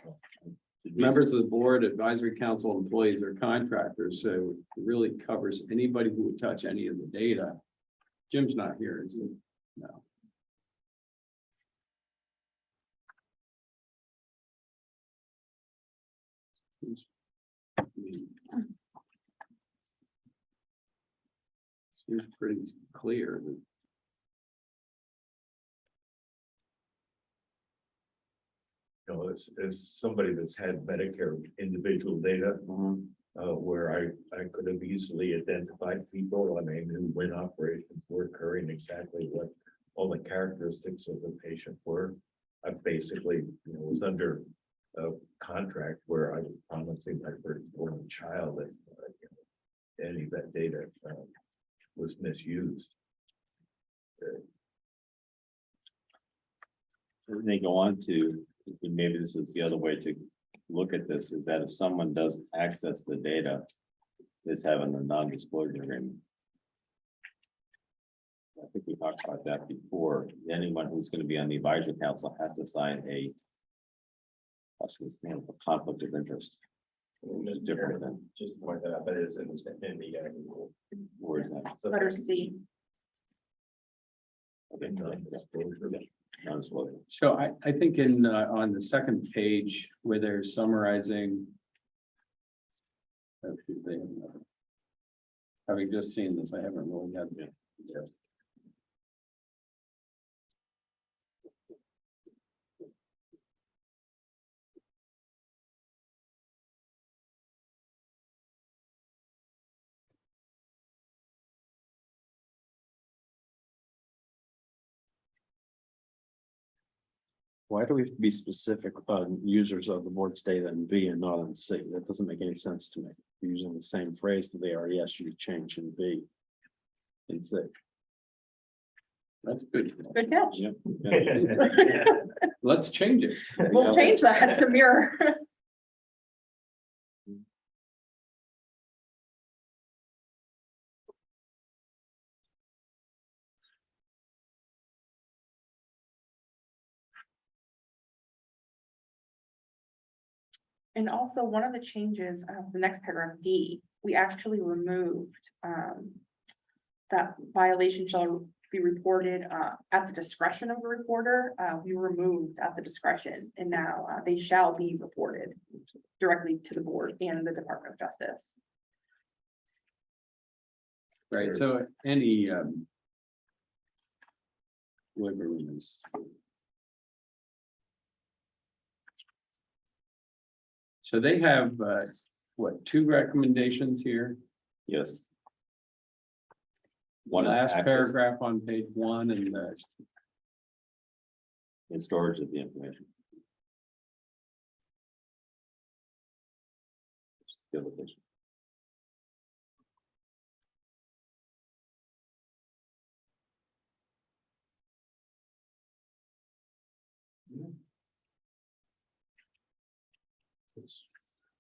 Members of the board, advisory council, employees or contractors, so it really covers anybody who would touch any of the data. Jim's not here, is he? No. Seems pretty clear that As somebody that's had Medicare individual data, where I could have easily identified people, when operations were occurring, exactly what all the characteristics of the patient were. I basically, was under a contract where I was promising my firstborn child that any of that data was misused. They go on to, maybe this is the other way to look at this is that if someone does access the data, is having a non-disclosure agreement. I think we talked about that before. Anyone who's going to be on the advisory council has to sign a conflict of interest. It's different than, Just to point that out, that is in the rule. where is that? So Letter C. Okay, non-disclosure. So I think in, on the second page where they're summarizing. Having just seen this, I haven't really had. Why do we have to be specific on users of the board's data in B and not in C? That doesn't make any sense to me. We're using the same phrase that they are, yes, you change in B. And C. That's good. Good catch. Yeah. Let's change it. We'll change that to mirror. And also one of the changes, the next paragraph D, we actually removed that violation shall be reported at the discretion of the reporter. We removed at the discretion, and now they shall be reported directly to the board and the Department of Justice. Right, so any whatever it is. So they have what, 2 recommendations here? Yes. One is Last access paragraph on page 1 and and storage of the information. The other page.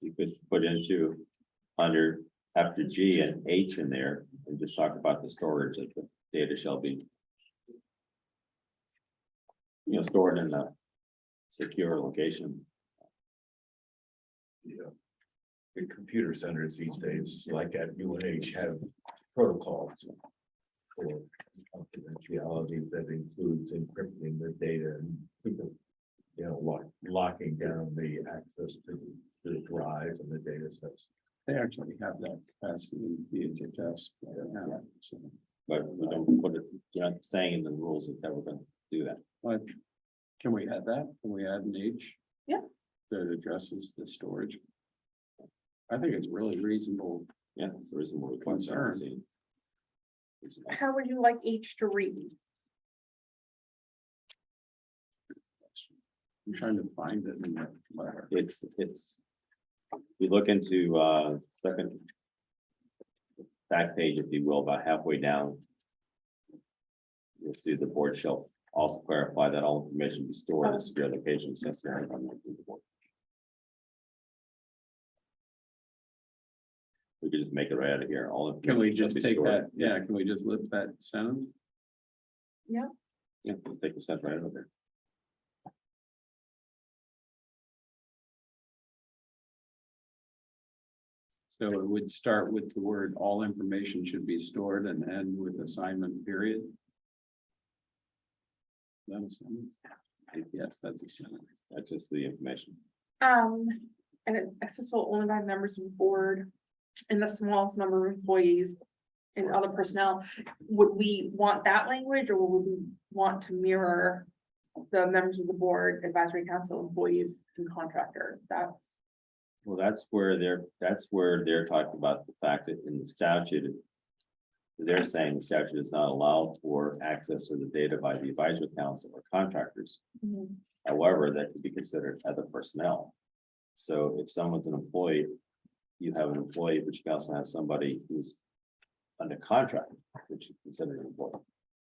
You could put into under after G and H in there and just talk about the storage of the data shall be. Stored in a secure location. Yeah. The computer centers these days, like at UNH, have protocols for confidentiality that includes encrypting the data and people, locking down the access to the drive and the data sets. they actually have that capacity in DHS. But we don't put it, you're not saying in the rules that we're gonna do that. But can we add that? Can we add an H? Yeah. That addresses the storage. I think it's really reasonable. Yeah, it's a reasonable Concern. concern. How would you like H to read? I'm trying to find it in that letter. It's, you look into second back page, if you will, about halfway down. You'll see the board shall also clarify that all information be stored in secure locations necessary. We could just make it right out of here. All Can we information shall just be take stored. that? Yeah, can we just lift that sentence? Yeah, just take the step right out of there. So it would start with the word, all information should be stored and end with assignment period. Is that a sentence? Yes, that's a sentence. That's just the information. And it's accessible only by members of the board and the smallest number of employees and other personnel. Would we want that language, or would we want to mirror the members of the board, advisory council, employees and contractors? Well, that's where they're talking about the fact that in the statute. They're saying the statute does not allow for access to the data by the advisory council or contractors. Mhm. However, that could be considered other personnel. So if someone's an employee, you have an employee, but you can also have somebody who's under contract, which is considered an employee.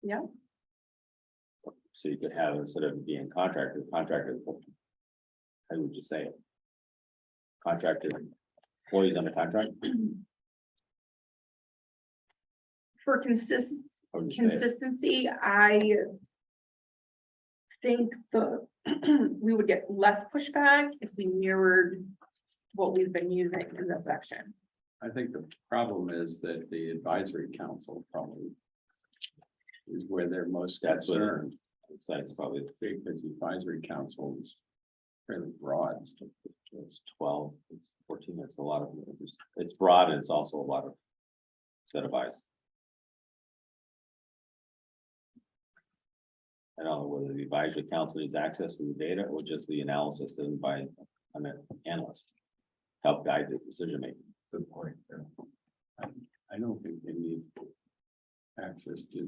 Yeah. So you could have, instead of being contractor, how would you say it? contracted employees under contract? For Or just say it? consistency, I think we would get less pushback if we mirrored what we've been using in this section. I think the problem is that the advisory council probably is where they're most That's what- concerned, It's probably, because the advisory council is fairly broad. it's 12, it's 14, it's a lot of, it's broad and it's also a lot of set of eyes. I don't know whether the advisory council needs access to the data or just the analysis done by an analyst. Help guide the decision making. Good point. Yeah. I don't think they need access to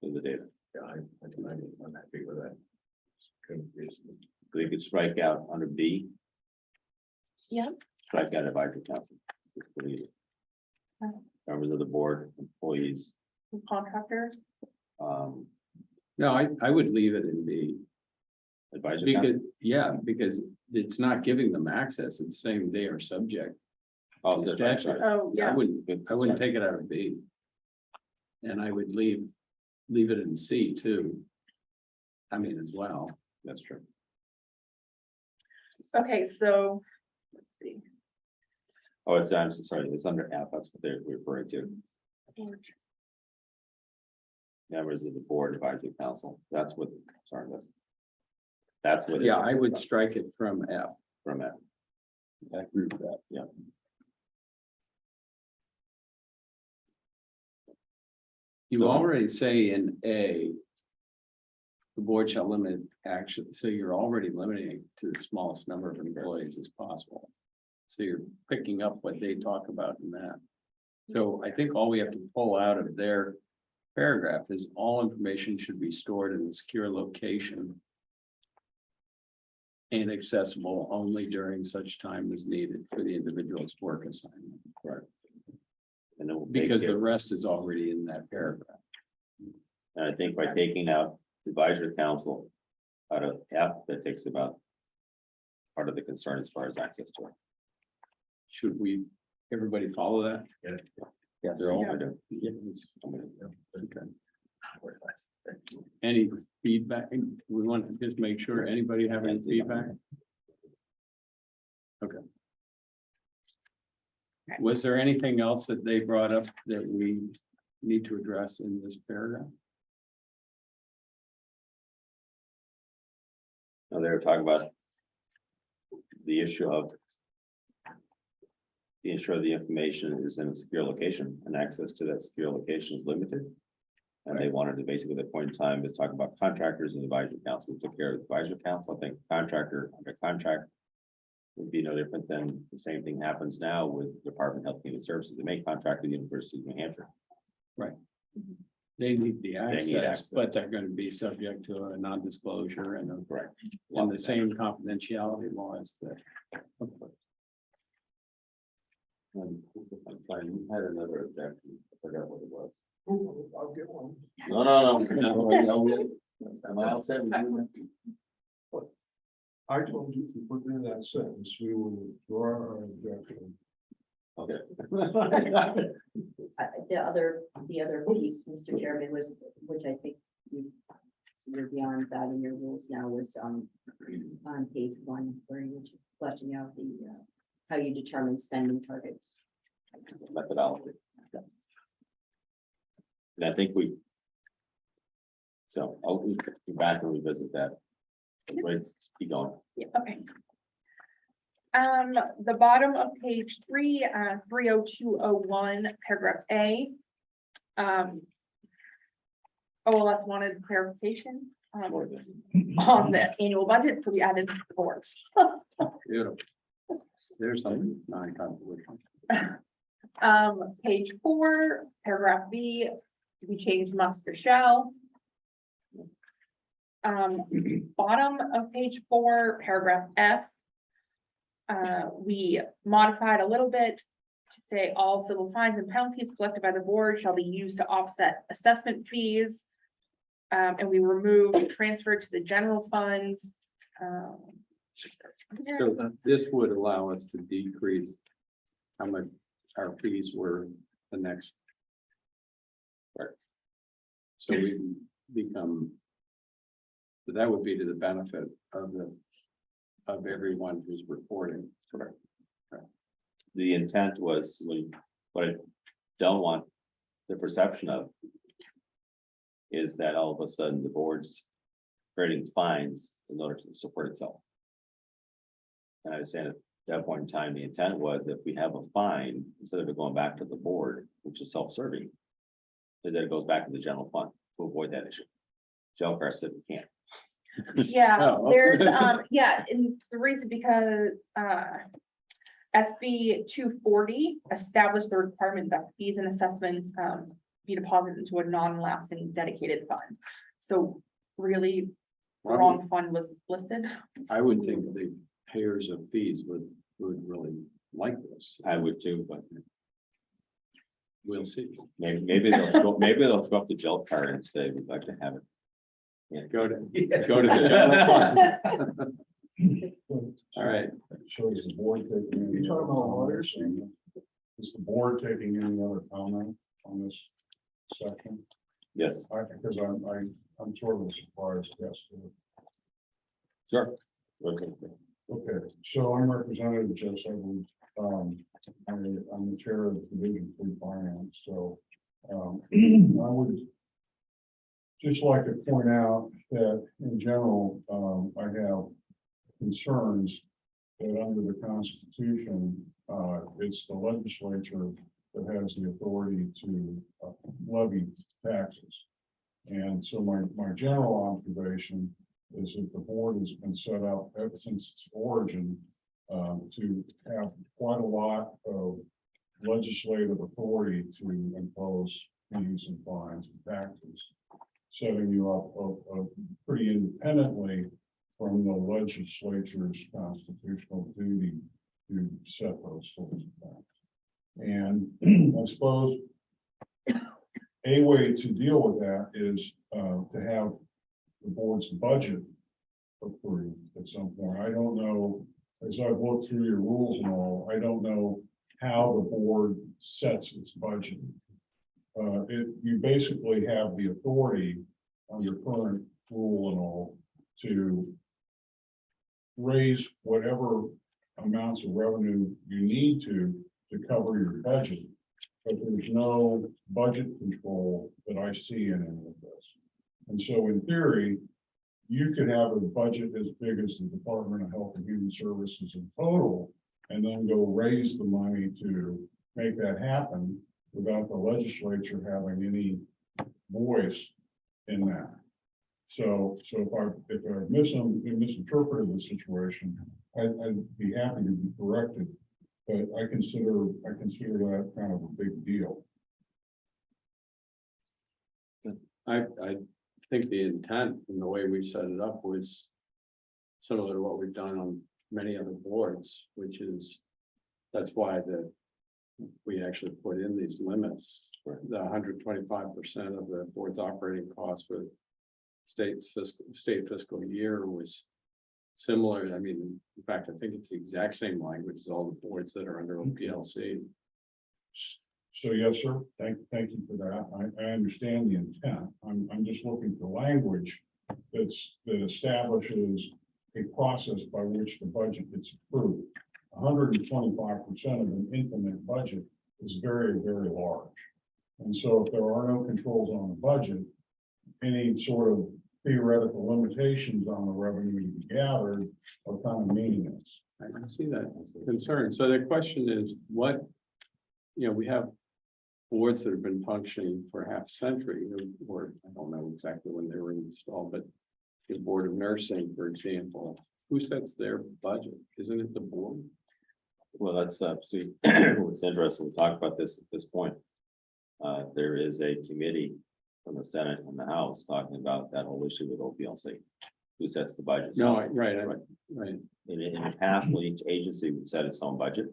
To the data. Yeah, I'm happy with that. Confusing. So you could strike out under B. Yeah. Strike out advisory council. Just delete it. Okay. Members of the board, employees, Contractors, No, I would leave it in B, advisory council. because it's not giving them access, it's saying they are subject. Oh, that's right, statute. sorry. oh, I yeah, wouldn't Good. take it out of B. And I would leave it in C too. I mean, as well. That's true. okay, so. Let's see. Oh, it's, I'm sorry, it's under F, that's what they're referring to. Members of the board advisory council, that's what, sorry, that's what. it Yeah, is I would strike it from F. From F. I agree with that. Yeah. You So- already say in A, the board shall limit action, so you're already limiting to the smallest number of employees as possible. So you're picking up what they talk about in that. So I think all we have to pull out of their paragraph is all information should be stored in a secure location and accessible only during such time as needed for the individual's work assignment. Right. And it will take Because the care- rest is already in that paragraph. And I think by taking out advisory council out of F, that takes about part of the concern as far as access to it. Should we, everybody follow that? Yes. They're all Yeah. gonna- Yes. Okay. Any feedback? We want to just make sure anybody have any feedback? Okay. Was there anything else that they brought up that we need to address in this paragraph? Now, they were talking about the issue of the ensure the information is in a secure location and access to that secure location is limited. And they wanted to basically, the point in time is talk about contractors and advisory council. We took care of the advisory council. I think contractor under contract would be no different than the same thing happens now with Department of Health and Human Services. They may contract with the University of New Hampshire. They need the access. access, but they're going to be subject to a non-disclosure and Correct. the same confidentiality laws that. I had another objection. I forgot what it was. I'll get one. No. Am I all set with you? I told you to put in that sentence, we will withdraw our objection. Okay. The other piece, Mr. Chairman, was, which I think you're beyond that in your rules now, was on page 1, where you're fleshing out the how you determine spending targets. Methodology. And I think so I'll be back and revisit that. Let's keep going. Yeah, okay. The bottom of page 3, 30201, paragraph A. OLS wanted clarification on the annual budget, so we added the boards. Beautiful. There's something non-controversial. Page 4, paragraph B, we changed must to shall. Bottom of page 4, paragraph F. We modified a little bit to say all civil fines and penalties collected by the board shall be used to offset assessment fees. And we removed transfer to the general funds. So this would allow us to decrease how much our fees were the next. Right. So we become. So that would be to the benefit of everyone who's reporting. Correct. The intent was, what I don't want the perception of is that all of a sudden the board's creating fines in order to support itself. And I was saying at that point in time, the intent was if we have a fine, instead of it going back to the board, which is self-serving, that it goes back to the general fund to avoid that issue. Joe Carr said we can't. Yeah, Oh, there's, okay. yeah, and the reason because, SB 240 established the requirement that fees and assessments, be deposited into a non-lapsing dedicated fund. So really, the wrong fund was listed. I would think the payers of fees would really like this. I would too, but We'll see. maybe they'll go up to Joe Carr and say, we'd like to have it. Yeah. Go to the general fund. All right. So is the board taking any? You talking about lawyers? Is the board taking any other comment on this section? Yes, Because I'm sort of a surprise guest. sure. Okay, so I'm Representative Joe Edwards. I'm the chair of the Division 3 Finance, so I would just like to point out that in general, I have concerns that under the Constitution, it's the legislature that has the authority to levy taxes. And so my general observation is that the board has been set up ever since its origin to have quite a lot of legislative authority to impose fees and fines and taxes, setting you up pretty independently from the legislature's constitutional duty to set those sorts of things. And I suppose a way to deal with that is to have the board's budget approved at some point. I don't know, as I've looked through your rules and all, I don't know how the board sets its budget. You basically have the authority under current rule and all to raise whatever amounts of revenue you need to cover your budget. But there's no budget control that I see in any of this. And so in theory, you could have a budget as big as the Department of Health and Human Services in total, and then go raise the money to make that happen without the legislature having any voice in that. So if I misinterpreted the situation, I'd be happy to be corrected. But I consider that kind of a big deal. I think the intent and the way we set it up was similar to what we've done on many other boards, which is, that's why we actually put in these limits for the 125% of the board's operating costs for state fiscal year was similar. I mean, in fact, I think it's the exact same language as all the boards that are under OPLC. So yes, sir. Thank you for that. I understand the intent. I'm just looking for language that establishes a process by which the budget gets approved. 125% of an infinite budget is very, very large. And so if there are no controls on the budget, any sort of theoretical limitations on the revenue to be gathered are kind of meaningless. I can see that concern. So the question is what, we have boards that have been functioning for half a century, or I don't know exactly when they were installed, but the Board of Nursing, for example, who sets their budget? Isn't it the board? Well, that's see, what's interesting, we talked about this at this point. There is a committee from the Senate and the House talking about that whole issue with OPLC. Who sets the budget? No, right. In the past, each agency would set its own budget.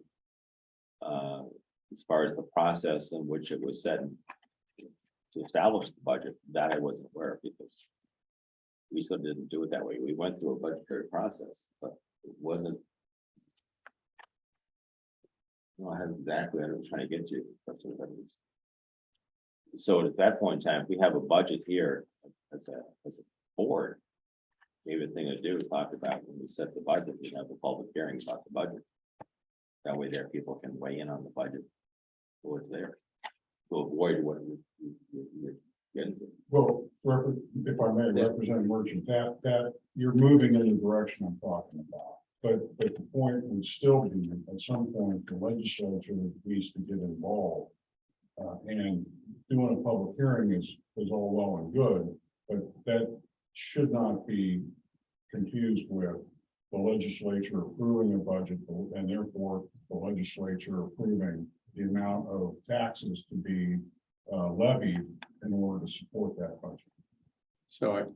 As far as the process in which it was set to establish the budget, that I wasn't aware of because we still didn't do it that way. We went through a budgetary process, but it wasn't. No, I have exactly what I was trying to get to. That's what that is. So at that point in time, if we have a budget here as a board. Maybe the thing to do is talk about when we set the budget, we have the public hearings about the budget. That way there people can weigh in on the budget. What's there. To avoid what you're getting to. Well, if I may, represent merchant, that you're moving in the direction I'm talking about. But the point would still be, at some point, the legislature needs to get involved. And doing a public hearing is all well and good, but that should not be confused with the legislature approving a budget and therefore the legislature approving the amount of taxes to be levied in order to support that budget. So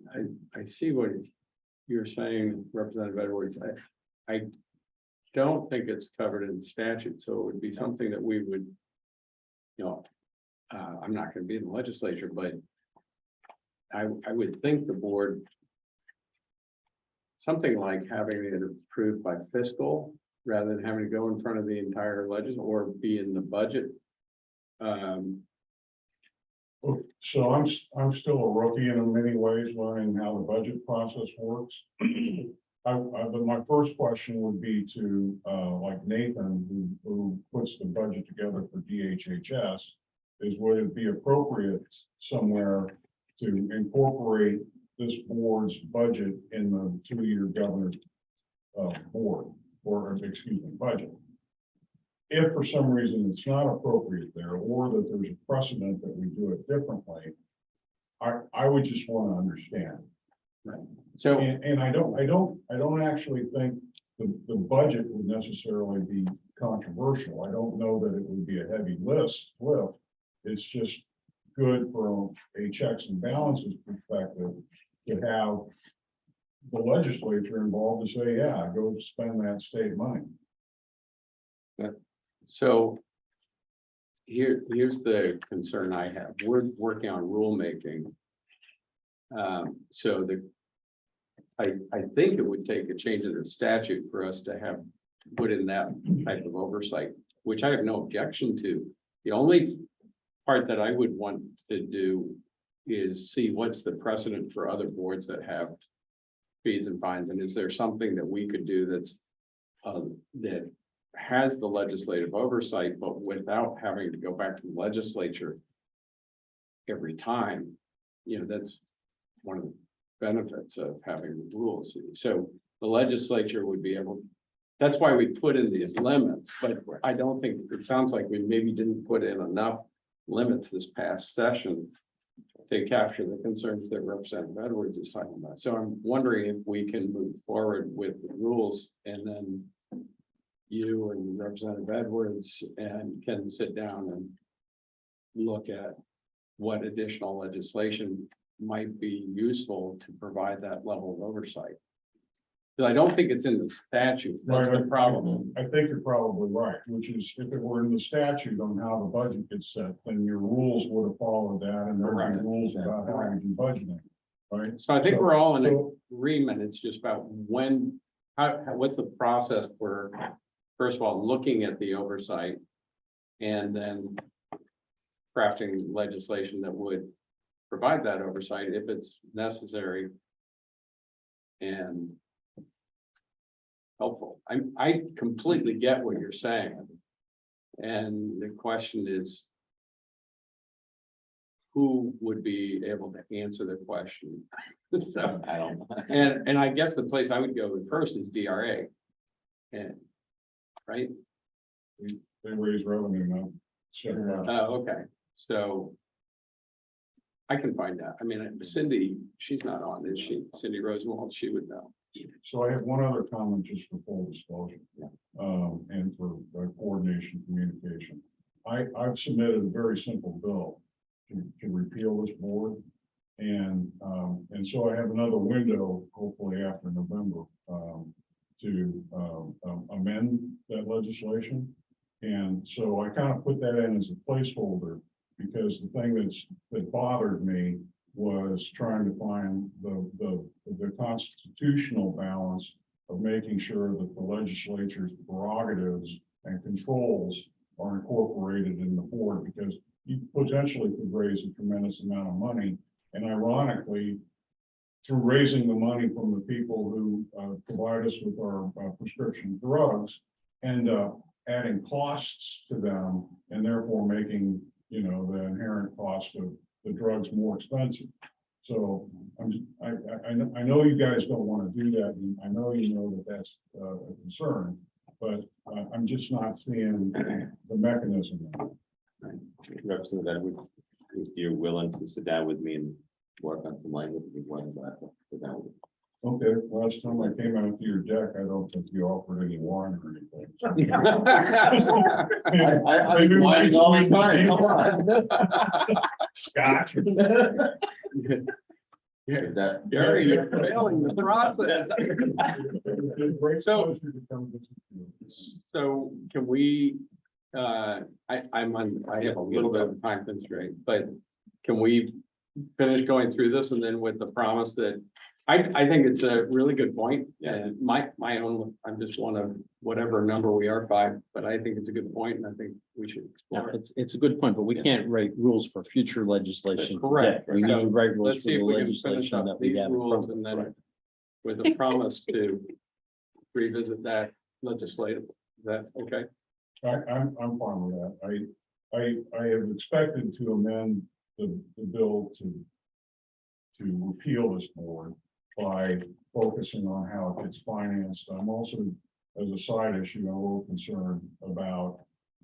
I see what you're saying, Representative Edwards. I don't think it's covered in statute, so it would be something that we would, you know, I'm not going to be in the legislature, but I would think the board, something like having it approved by fiscal rather than having to go in front of the entire legislature or be in the budget. So I'm still a rookie in many ways, learning how the budget process works. But my first question would be to like Nathan, who puts the budget together for DHHS, is would it be appropriate somewhere to incorporate this board's budget in the two-year governor's board, or excuse me, budget? If for some reason it's not appropriate there, or that there's a precedent that we do it differently, I would just want to understand. So And I don't actually think the budget would necessarily be controversial. I don't know that it would be a heavy lift. It's just good from a checks and balances perspective to have the legislature involved to say, yeah, go spend that state money. So here's the concern I have. We're working on rulemaking. So I think it would take a change of the statute for us to have put in that type of oversight, which I have no objection to. The only part that I would want to do is see what's the precedent for other boards that have fees and fines, and is there something that we could do that's that has the legislative oversight, but without having to go back to the legislature every time. You know, that's one of the benefits of having rules. So the legislature would be able, that's why we put in these limits, but I don't think, it sounds like we maybe didn't put in enough limits this past session to capture the concerns that Representative Edwards is talking about. So I'm wondering if we can move forward with the rules, and then you and Representative Edwards and can sit down and look at what additional legislation might be useful to provide that level of oversight. But I don't think it's in the statute. That's the problem. I think you're probably right, which is if it were in the statute on how the budget gets set, then your rules would have followed that, and there would be rules about how you do budgeting, right? So I think we're all in agreement. It's just about when, what's the process for, first of all, looking at the oversight and then crafting legislation that would provide that oversight if it's necessary and helpful. I completely get what you're saying. And the question is, who would be able to answer the question? So, I don't. and I guess the place I would go with first is DRA. And, right? They raise revenue now. Sure. Oh, okay. So I can find out. I mean, Cindy, she's not on, is she? Cindy Rosenwald, she would know. So I have one other comment just for full disclosure. And for coordination communication. I've submitted a very simple bill to repeal this board. And so I have another window, hopefully after November, to amend that legislation. And so I kind of put that in as a placeholder, because the thing that bothered me was trying to find the constitutional balance of making sure that the legislature's prerogatives and controls are incorporated in the board, because you potentially could raise a tremendous amount of money. And ironically, through raising the money from the people who provide us with our prescription drugs, end up adding costs to them and therefore making, you know, the inherent cost of the drugs more expensive. So I know you guys don't want to do that. And I know you know that that's a concern, but I'm just not seeing the mechanism. Representative, if you're willing to sit down with me and work on some language, if you want to sit down with me. Okay, last time I came out to your deck, I don't think you offered any wine or anything. I'm whining all the time, come on. Scotch. Is that? Gary, you're failing the process. So- So can we, I have a little bit of a time constraint, but can we finish going through this and then with the promise that, I think it's a really good point. And my own, I'm just one of whatever number we are 5, but I think it's a good point and I think we should Yeah, explore it. it's a good point, but we can't write rules for future legislation. Correct. today. We need to write rules Let's for see the if we can finish legislation up that we these have. rules and then with a promise to revisit that legislatively. Is that okay? I'm fine with that. I have expected to amend the bill to repeal this board by focusing on how it gets financed. I'm also, as a side issue, I'm a little concerned about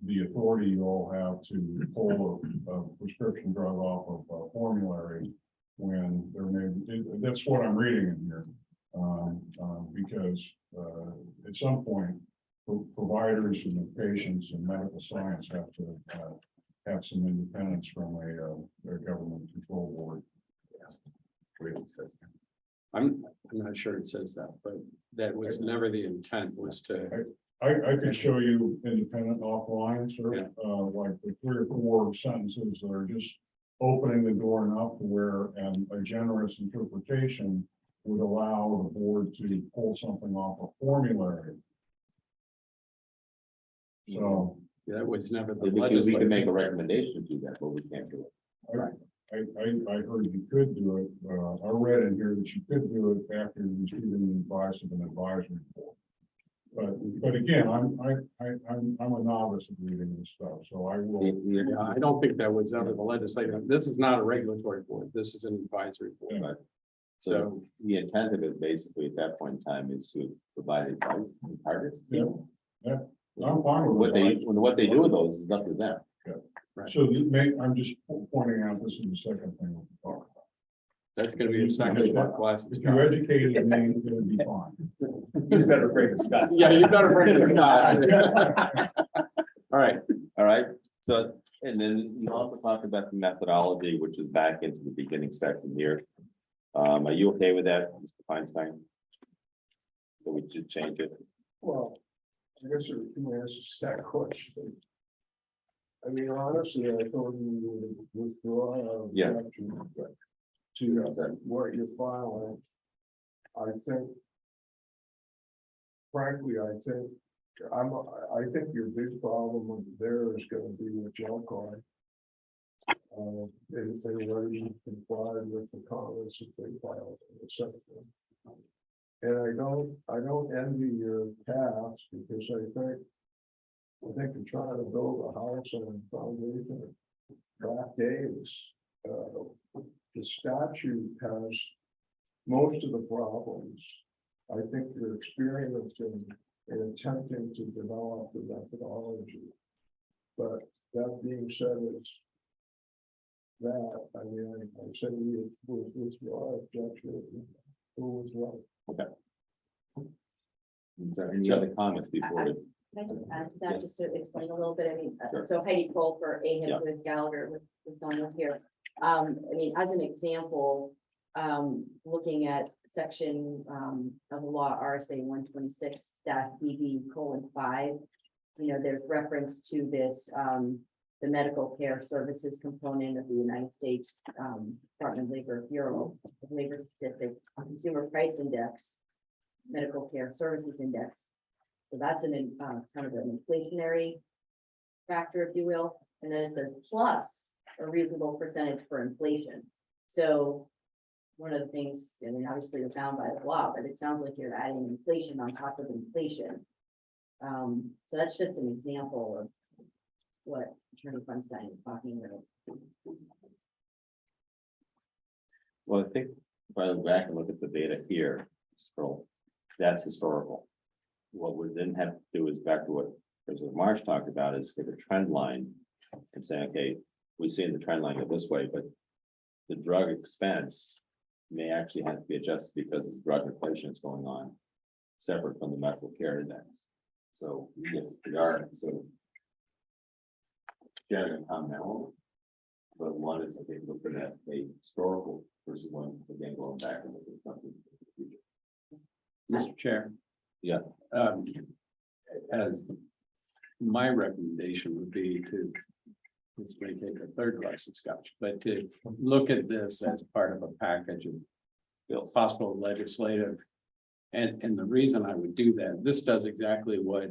the authority you all have to pull a prescription drug off of a formulary when there may be, that's what I'm reading in here. Because at some point, providers and patients and medical science have to have some independence from a government control board. I'm not sure it says that, but that was never the intent, was to, I could show you independent offline, sir, Yeah. Like the 3 or 4 sentences that are just opening the door enough to where a generous interpretation would allow the board to pull something off a formulary. So that was never the We can legislative. make a recommendation to that, but we can't do it. I heard you could do it. I read in here that you could do it after receiving the advice of an advisory board. But again, I'm a novice at reading this stuff, so I will. Yeah, I don't think that was ever the legislative. This is not a regulatory board. This is an advisory board. But So, the intent of it basically at that point in time is to provide advice and targets. Yeah, I'm fine with What it. they do with those is up to them. So I'm just pointing out, this is the second thing we'll talk about. that's gonna be a second class. If you educated me, it would be fine. You better bring the Scott. Yeah, you better bring this guy. All right, All right, so, and then you also talked about the methodology, which is back into the beginning section here. Are you okay with that, Mr. Feinstein? So we should change it. Well, I guess you can ask that question. I mean, honestly, I thought you would withdraw. Our Yeah. objection to what you're filing. I think. Frankly, I think your big problem there is gonna be with gel card. They already complied with the comments that they filed in the second. And I don't envy your task, because I think you're trying to build a house on a foundation of back days. The statute has most of the problems. I think you're experienced in attempting to develop the methodology. But that being said, it's that, I mean, I say we withdraw our objection. We'll withdraw. Is there any other comments before? Can I just add to that, Yeah. just to explain a little bit? I mean, Sure. so Heidi Cole for Yeah. AHIP with Gallagher with Donald here. I mean, as an example, looking at section of the law RSA 126-BB:5, you know, there's reference to this, the medical care services component of the United States Department of Labor Bureau of Labor Statistics Consumer Price Index. medical care services index. So that's kind of an inflationary factor, if you will. And then it says plus a reasonable percentage for inflation. So one of the things, I mean, obviously you're bound by the law, but it sounds like you're adding inflation on top of inflation. So that's just an example of what Attorney Funstein is talking about. Well, I think if I look back and look at the data here, scroll, that's historical. What we then have to do is back to what President Marsh talked about is get a trend line and say, okay, we see in the trend line go this way, but the drug expense may actually have to be adjusted because the drug inflation is going on separate from the medical care index. So yes, they are sort of generally continental, but one is, I think, looking at a historical versus one, again, going back and looking at something. Mr. Chair. Yeah. As my recommendation would be to, this may take a third glass of scotch, but to look at this as part of a package of Bills. possible legislative. And the reason I would do that, this does exactly what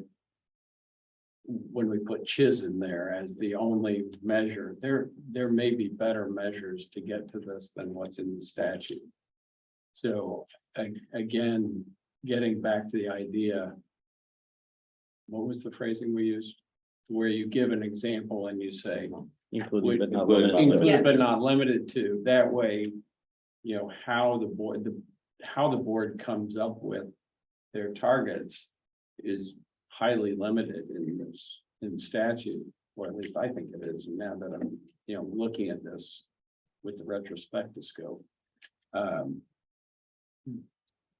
when we put CHIS in there as the only measure, there may be better measures to get to this than what's in the statute. So again, getting back to the idea, what was the phrasing we used? Where you give an example and you say, Including but not Including limited to. included but not limited to, that way, you know, how the board comes up with their targets is highly limited in statute, or at least I think it is, and now that I'm, you know, looking at this with the retrospective scope.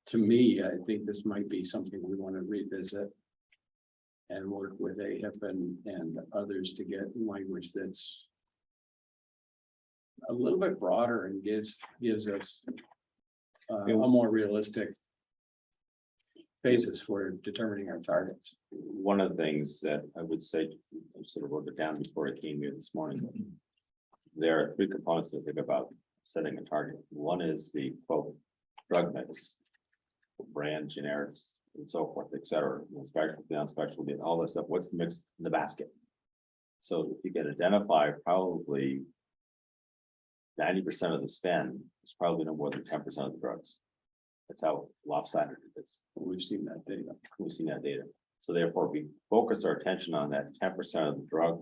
To me, I think this might be something we want to revisit and work with AHIP and others to get language that's a little bit broader and gives us a more realistic basis for determining our targets. One of the things that I would say, I sort of wrote it down before I came here this morning. There are three components to think about setting a target. One is the quote drug mix, brand, generics, and so forth, et cetera. Specialty, non-specialty, and all that stuff. What's the mix in the basket? So if you can identify probably 90% of the spend is probably no more than 10% of the drugs. That's how lopsided it is. We've seen that data. We've seen that data. So therefore, we focus our attention on that 10% of the drug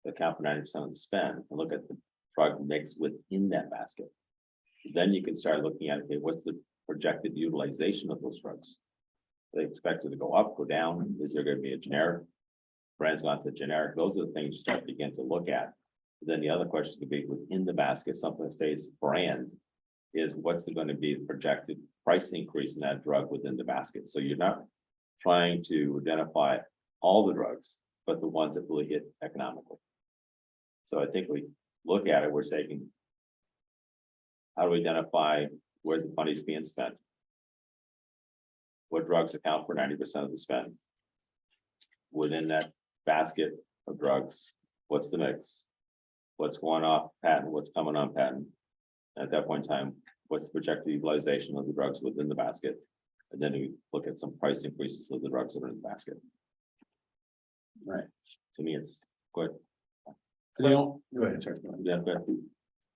that account for 90% of the spend and look at the drug mix within that basket. Then you can start looking at, okay, what's the projected utilization of those drugs? They expect it to go up, go down. Is there going to be a generic? Brands gone to generic. Those are the things you start to begin to look at. Then the other question could be within the basket, something that stays brand is what's going to be the projected price increase in that drug within the basket. So you're not trying to identify all the drugs, but the ones that really hit economically. So I think we look at it, we're saying, how do we identify where the money's being spent? What drugs account for 90% of the spend? Within that basket of drugs, what's the mix? What's going off patent, what's coming on patent? At that point in time, what's the projected utilization of the drugs within the basket? And then we look at some price increases of the drugs that are in the basket. Right. To me, it's good. Go ahead. Yeah, but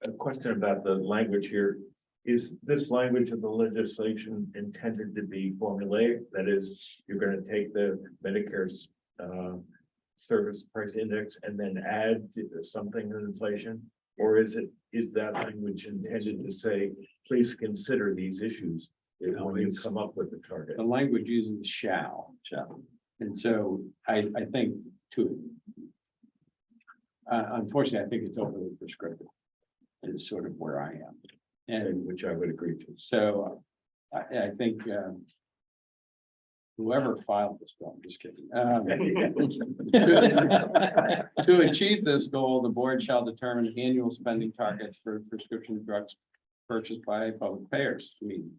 A question about the language here. Is this language of the legislation intended to be formulaic? That is, you're going to take the Medicare's service price index and then add something in inflation? Or is that language intended to say, please consider these issues when you come up with the target? The language uses shall. And so I think unfortunately, I think it's overly prescriptive is sort of where I am. And Which I would agree to. so I think whoever filed this bill, I'm just kidding. To achieve this goal, the board shall determine annual spending targets for prescription drugs purchased by public payers. I mean,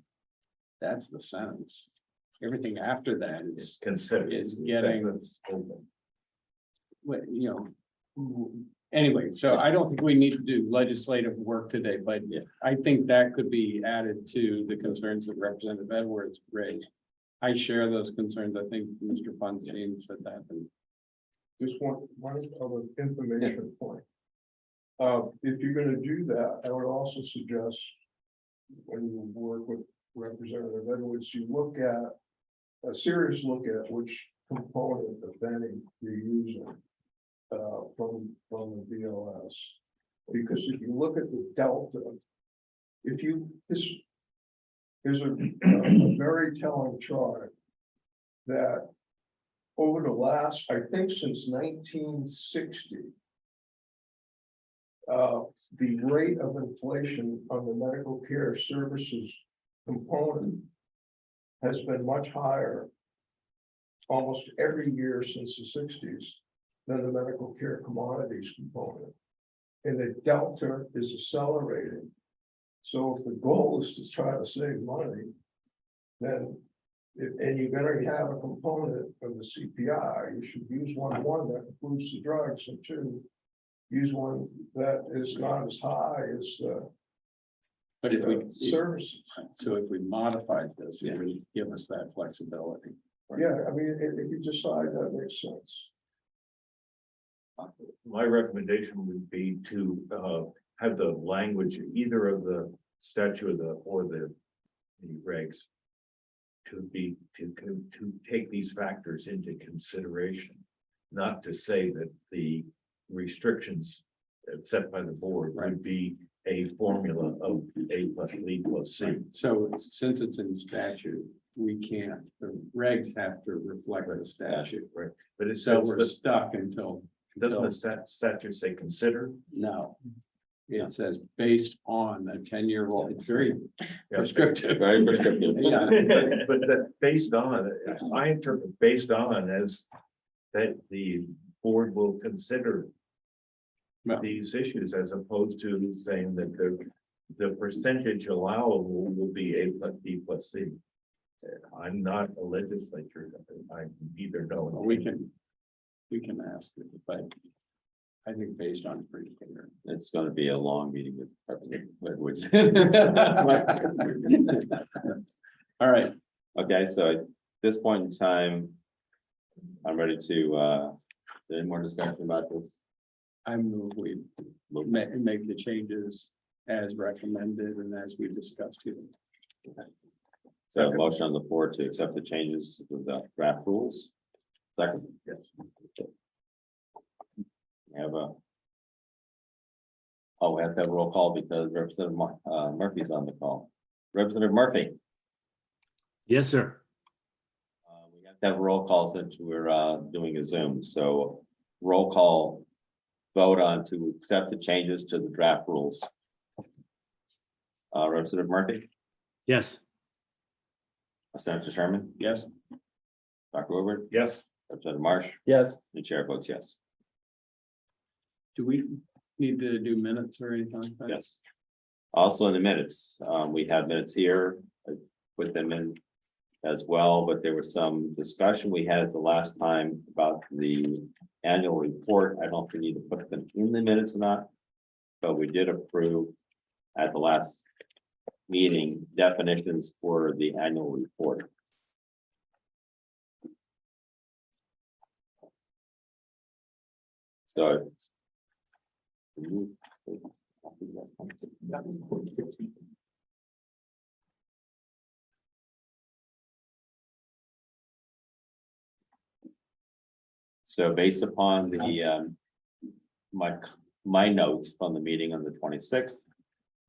that's the sentence. Everything after that is getting, you know, anyway, so I don't think we need to do legislative work today, but I think that could be added to the concerns that Representative Edwards raised. I share those concerns. I think Mr. Fontaine said that. And Just one other information point. If you're gonna do that, I would also suggest when you work with Representative Edwards, you look at a serious look at which component, if any, you're using from the BLS. Because if you look at the delta, there's a very telling chart that over the last, I think since 1960, the rate of inflation on the medical care services component has been much higher almost every year since the 60s than the medical care commodities component. And the delta is accelerating. So if the goal is to try to save money, then and you're gonna have a component of the CPI, you should use one that includes the drugs, and two, use one that is not as high as the but if we, services. so if we modified this, it would give us that flexibility. Yeah, I mean, if you decide that makes sense. My recommendation would be to have the language either of the statute or the regs to take these factors into consideration, not to say that the restrictions set by the board would be a formula of A plus B plus C. So since it's in statute, we can't, the regs have to reflect the statute. Right, but it So says, we're stuck until, doesn't the statute say consider? no. It says based on a 10-year roll. It's very Yeah. prescriptive. Very prescriptive. Yeah. But that based on, I interpret based on as that the board will consider Well- these issues as opposed to saying that the percentage allowable will be A plus B plus C. I'm not a legislature. I either know. We can ask it, but I think based on pretty clear. It's gonna be a long meeting with Representative Edwards. All right, Okay, so at this point in time, I'm ready to, is there any more discussion about this? I move we make the changes as recommended and as we discussed here. So a motion on the floor to accept the changes with the draft rules. Second. Yes. We have a. Oh, we have to have a roll call because Representative Murphy's on the call. Representative Murphy, Yes, sir. we have to have a roll call since we're doing a Zoom, so roll call. Vote on to accept the changes to the draft rules. Representative Murphy, Yes. Senator Sherman, Yes, Dr. Woodward, Yes. Representative Marsh, Yes. the chair votes yes. do we need to do minutes or anything like that? Yes. Also in the minutes, we have minutes here, I put them in as well, but there was some discussion we had the last time about the annual report. I don't know if we need to put them in the minutes or not. But we did approve at the last meeting definitions for the annual report. So. So based upon the, my notes from the meeting on the 26th,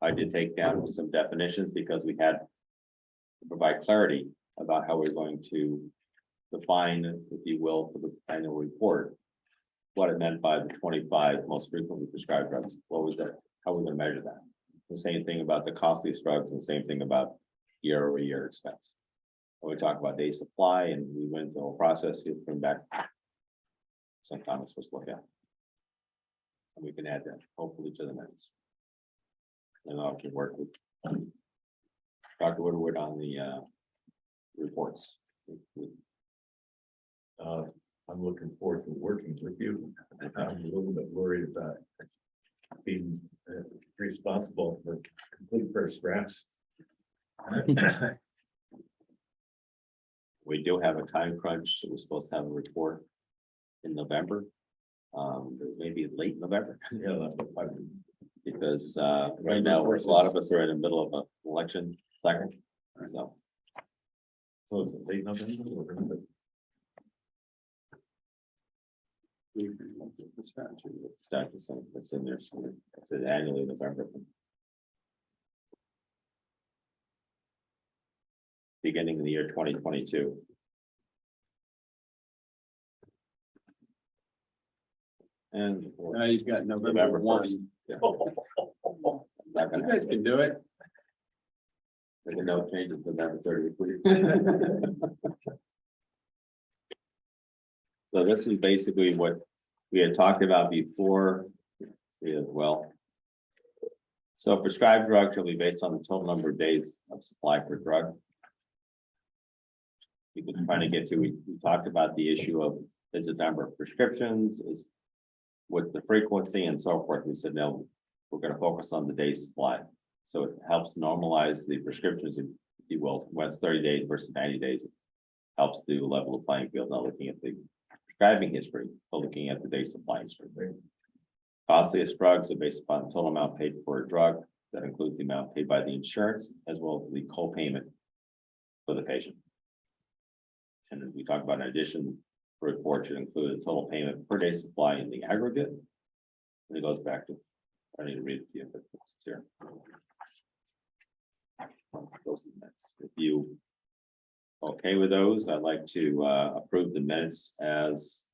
I did take down some definitions because we had to provide clarity about how we're going to define, if you will, for the annual report, what it meant by the 25 most frequently prescribed drugs. What was that? How are we going to measure that? The same thing about the costliest drugs and the same thing about year-over-year expense. When we talk about day supply and we went the whole process, you bring back some comments for us to look at. And we can add that hopefully to the minutes. And I can work with Dr. Woodward on the reports. I'm looking forward to working with you. I'm a little bit worried about being responsible for complete first drafts. We do have a time crunch, so we're supposed to have a report in November. Maybe late November. Yeah, that's what I mean. Because right now, a lot of us are in the middle of an election cycle, so. So is it late November or November? It's in there, so it's annually in November. Beginning of the year 2022. And. Now you've got November November 1. 1st. Yeah. You Not gonna guys happen. can do it. There are no changes to November 30th. So this is basically what we had talked about before as well. So prescribed drug shall be based on the total number of days of supply per drug. We've been trying to get to, we talked about the issue of, is the number of prescriptions, is with the frequency and so forth. We said, no, we're gonna focus on the day supply. So it helps normalize the prescriptions, if you will, when it's 30 days versus 90 days. It helps the level of playing field, not looking at the prescribing history, but looking at the day supply history. Costliest drugs are based upon the total amount paid for a drug. That includes the amount paid by the insurance as well as the co-payment for the patient. And as we talked about, in addition, the report should include a total payment per day supply in the aggregate. And it goes back to, I need to read it to you, but it's here. Those are the minutes. If you okay with those, I'd like to approve the minutes as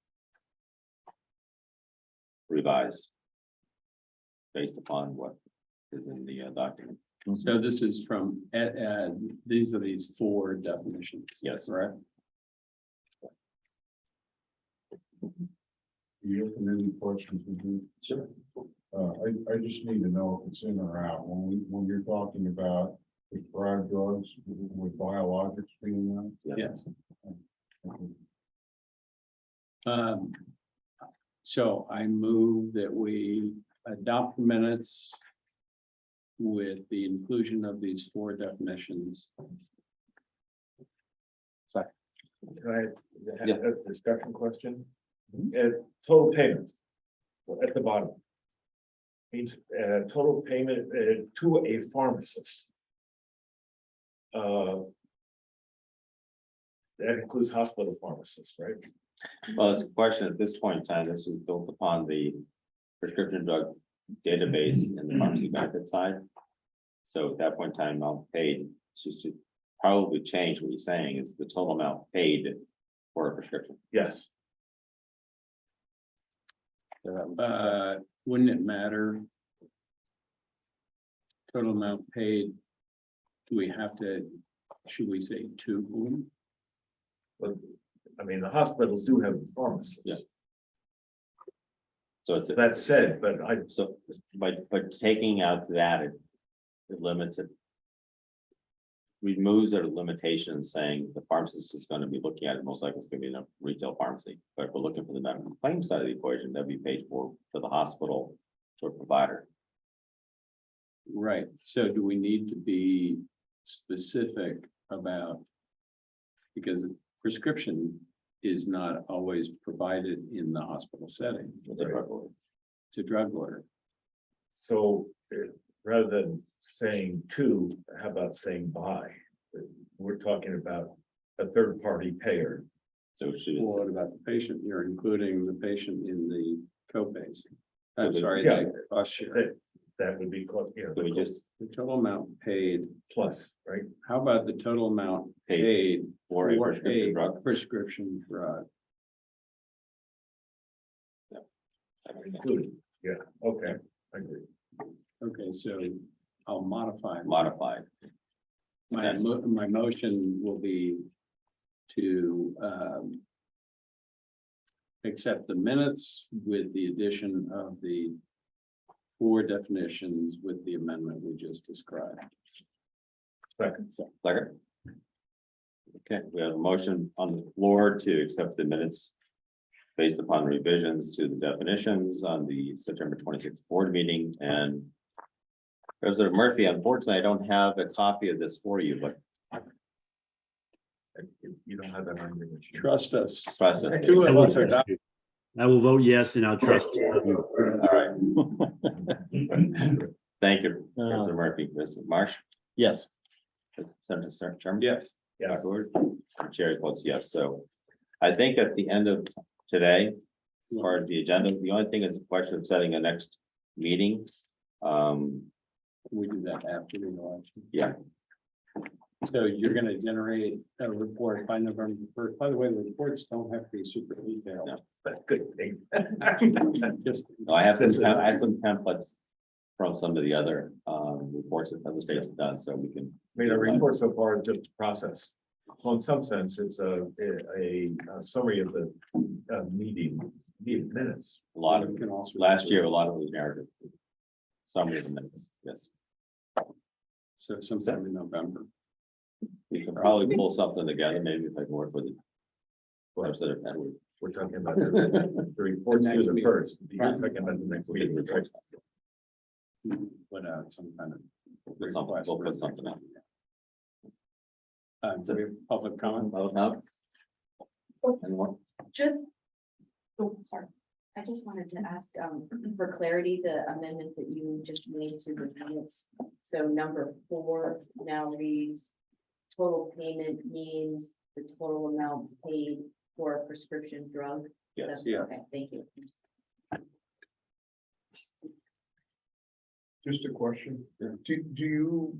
revised based upon what is in the document. So this is from, these are these 4 definitions. Yes. Right? Do you have any questions? With you? Sure. I just need to know if it's in or out. When you're talking about prescribed drugs with biologics being that. Yes. So I move that we adopt minutes with the inclusion of these 4 definitions. Can I Yeah. have a discussion question? Total payment. At the bottom. Means total payment to a pharmacist. That includes hospital pharmacists, right? Well, it's a question at this point in time, this was built upon the prescription drug database in the pharmacy benefit side. So at that point in time, amount paid, it's just to probably change what you're saying is the total amount paid for a prescription. Yes. Wouldn't it matter? Total amount paid. Do we have to, should we say to whom? But, I mean, the hospitals do have pharmacists. Yeah. So it's, That said, but I, so, but taking out that, it limits it. Removes a limitation saying the pharmacist is going to be looking at it, most likely it's going to be in a retail pharmacy. But if we're looking for the medical claim side of the equation, that'd be paid for the hospital or provider. Right, so do we need to be specific about? Because prescription is not always provided in the hospital setting. It's a drug order. It's a drug order. so rather than saying to, how about saying by? We're talking about a third party payer. So should Well, it, what about the patient? You're including the patient in the co-pays. I'm So sorry, yeah. the cost share. That would be close, you know, do we just The total amount paid. plus, right? How about the total amount Paid paid for a prescription drug? prescription drug? Included, yeah, okay, I agree. Okay, so I'll modify. Modified. My motion will be to accept the minutes with the addition of the 4 definitions with the amendment we just described. Second, Second. Okay, we have a motion on the floor to accept the minutes based upon revisions to the definitions on the September 26th board meeting. And Representative Murphy, unfortunately, I don't have a copy of this for you, but You don't have that on your machine. Trust us. Process. Two I of will us are doc- I will vote yes, and I'll trust you. All right. Thank you, Mr. Murphy. Mr. Marsh, Yes, Senator Chairman. Yes. Yes. Afterward, the chair votes yes, so I think at the end of today, as far as the agenda, the only thing is a question of setting a next meeting. We do that after the election. Yeah, So you're gonna generate a report by November 1st. By the way, the reports don't have to be super detailed. No. But good thing. Just, no, I have some templates from some of the other reports that other states have done, so we can. I mean, a report so far is just a process. Well, in some sense, it's a summary of the meeting minutes. A lot of, you can also. last year, a lot of those narrative. Summary of the minutes, yes. So sometime in November. We can probably pull something together, maybe if I can work with the. Website of Edward. We're talking about the reports to the first. You're talking about the next meeting. right? Put out some kind of. Put something, we'll put something out. Do we have public comment? Public comments? Anyone? Just. Oh, sorry. I just wanted to ask, for clarity, the amendment that you just made to the minutes. So number 4 now reads, total payment means the total amount paid for a prescription drug. Is Yes. that- Yeah. Okay, thank you. Just a question. Yeah. Do you,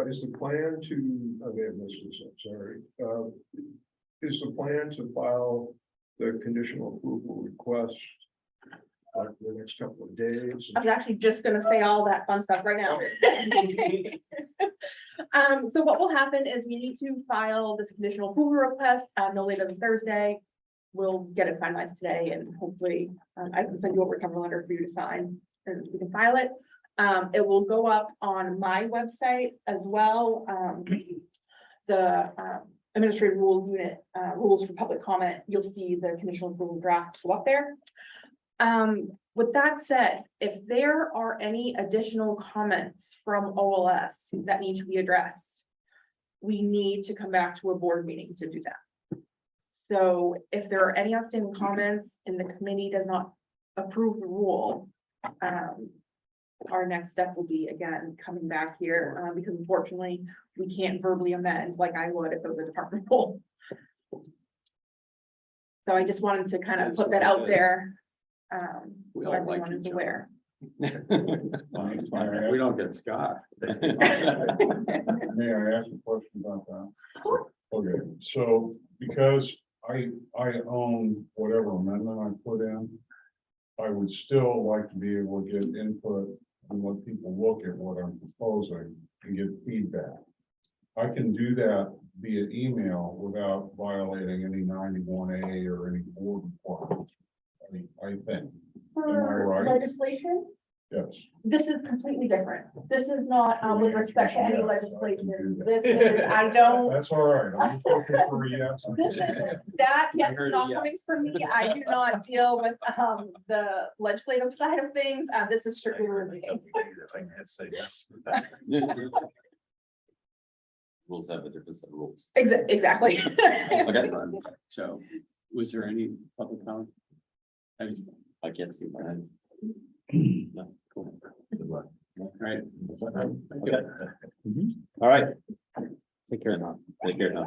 is the plan to, I may have missed this, I'm sorry. Is the plan to file the conditional approval request like the next couple of days? I was actually just gonna say all that fun stuff right now. So what will happen is we need to file this conditional approval request, no later than Thursday. We'll get it finalized today and hopefully, I can send you over a cover letter for you to sign and we can file it. It will go up on my website as well. The administrative rules unit, rules for public comment, you'll see the conditional approval draft go up there. With that said, if there are any additional comments from OLS that need to be addressed, we need to come back to a board meeting to do that. So if there are any outstanding comments and the committee does not approve the rule, our next step will be again, coming back here, because unfortunately, we can't verbally amend like I would if it was a department rule. So I just wanted to kind of put that out there. We So all like everyone is each other. aware. We don't get Scott. May I ask a question about that? Okay, so because I own whatever amendment I put in, I would still like to be able to get input and let people look at what I'm proposing and get feedback. I can do that via email without violating any 91A or any board requirements. I think, Am I For right? legislation, yes. this is completely different. This is not with respect to any Yeah, I can legislation. do This is, I don't. That's all right. I'm just looking for a yes. This is, that, yes, heard not a yes. coming from me. I do not deal with the legislative side of things. This is strictly review. If I can say yes. Rules have a different set of rules. Exactly. Okay, So was there any public comment? I can't see my hand. No. Good luck. Right. Okay. All right. Take care now. Take care now.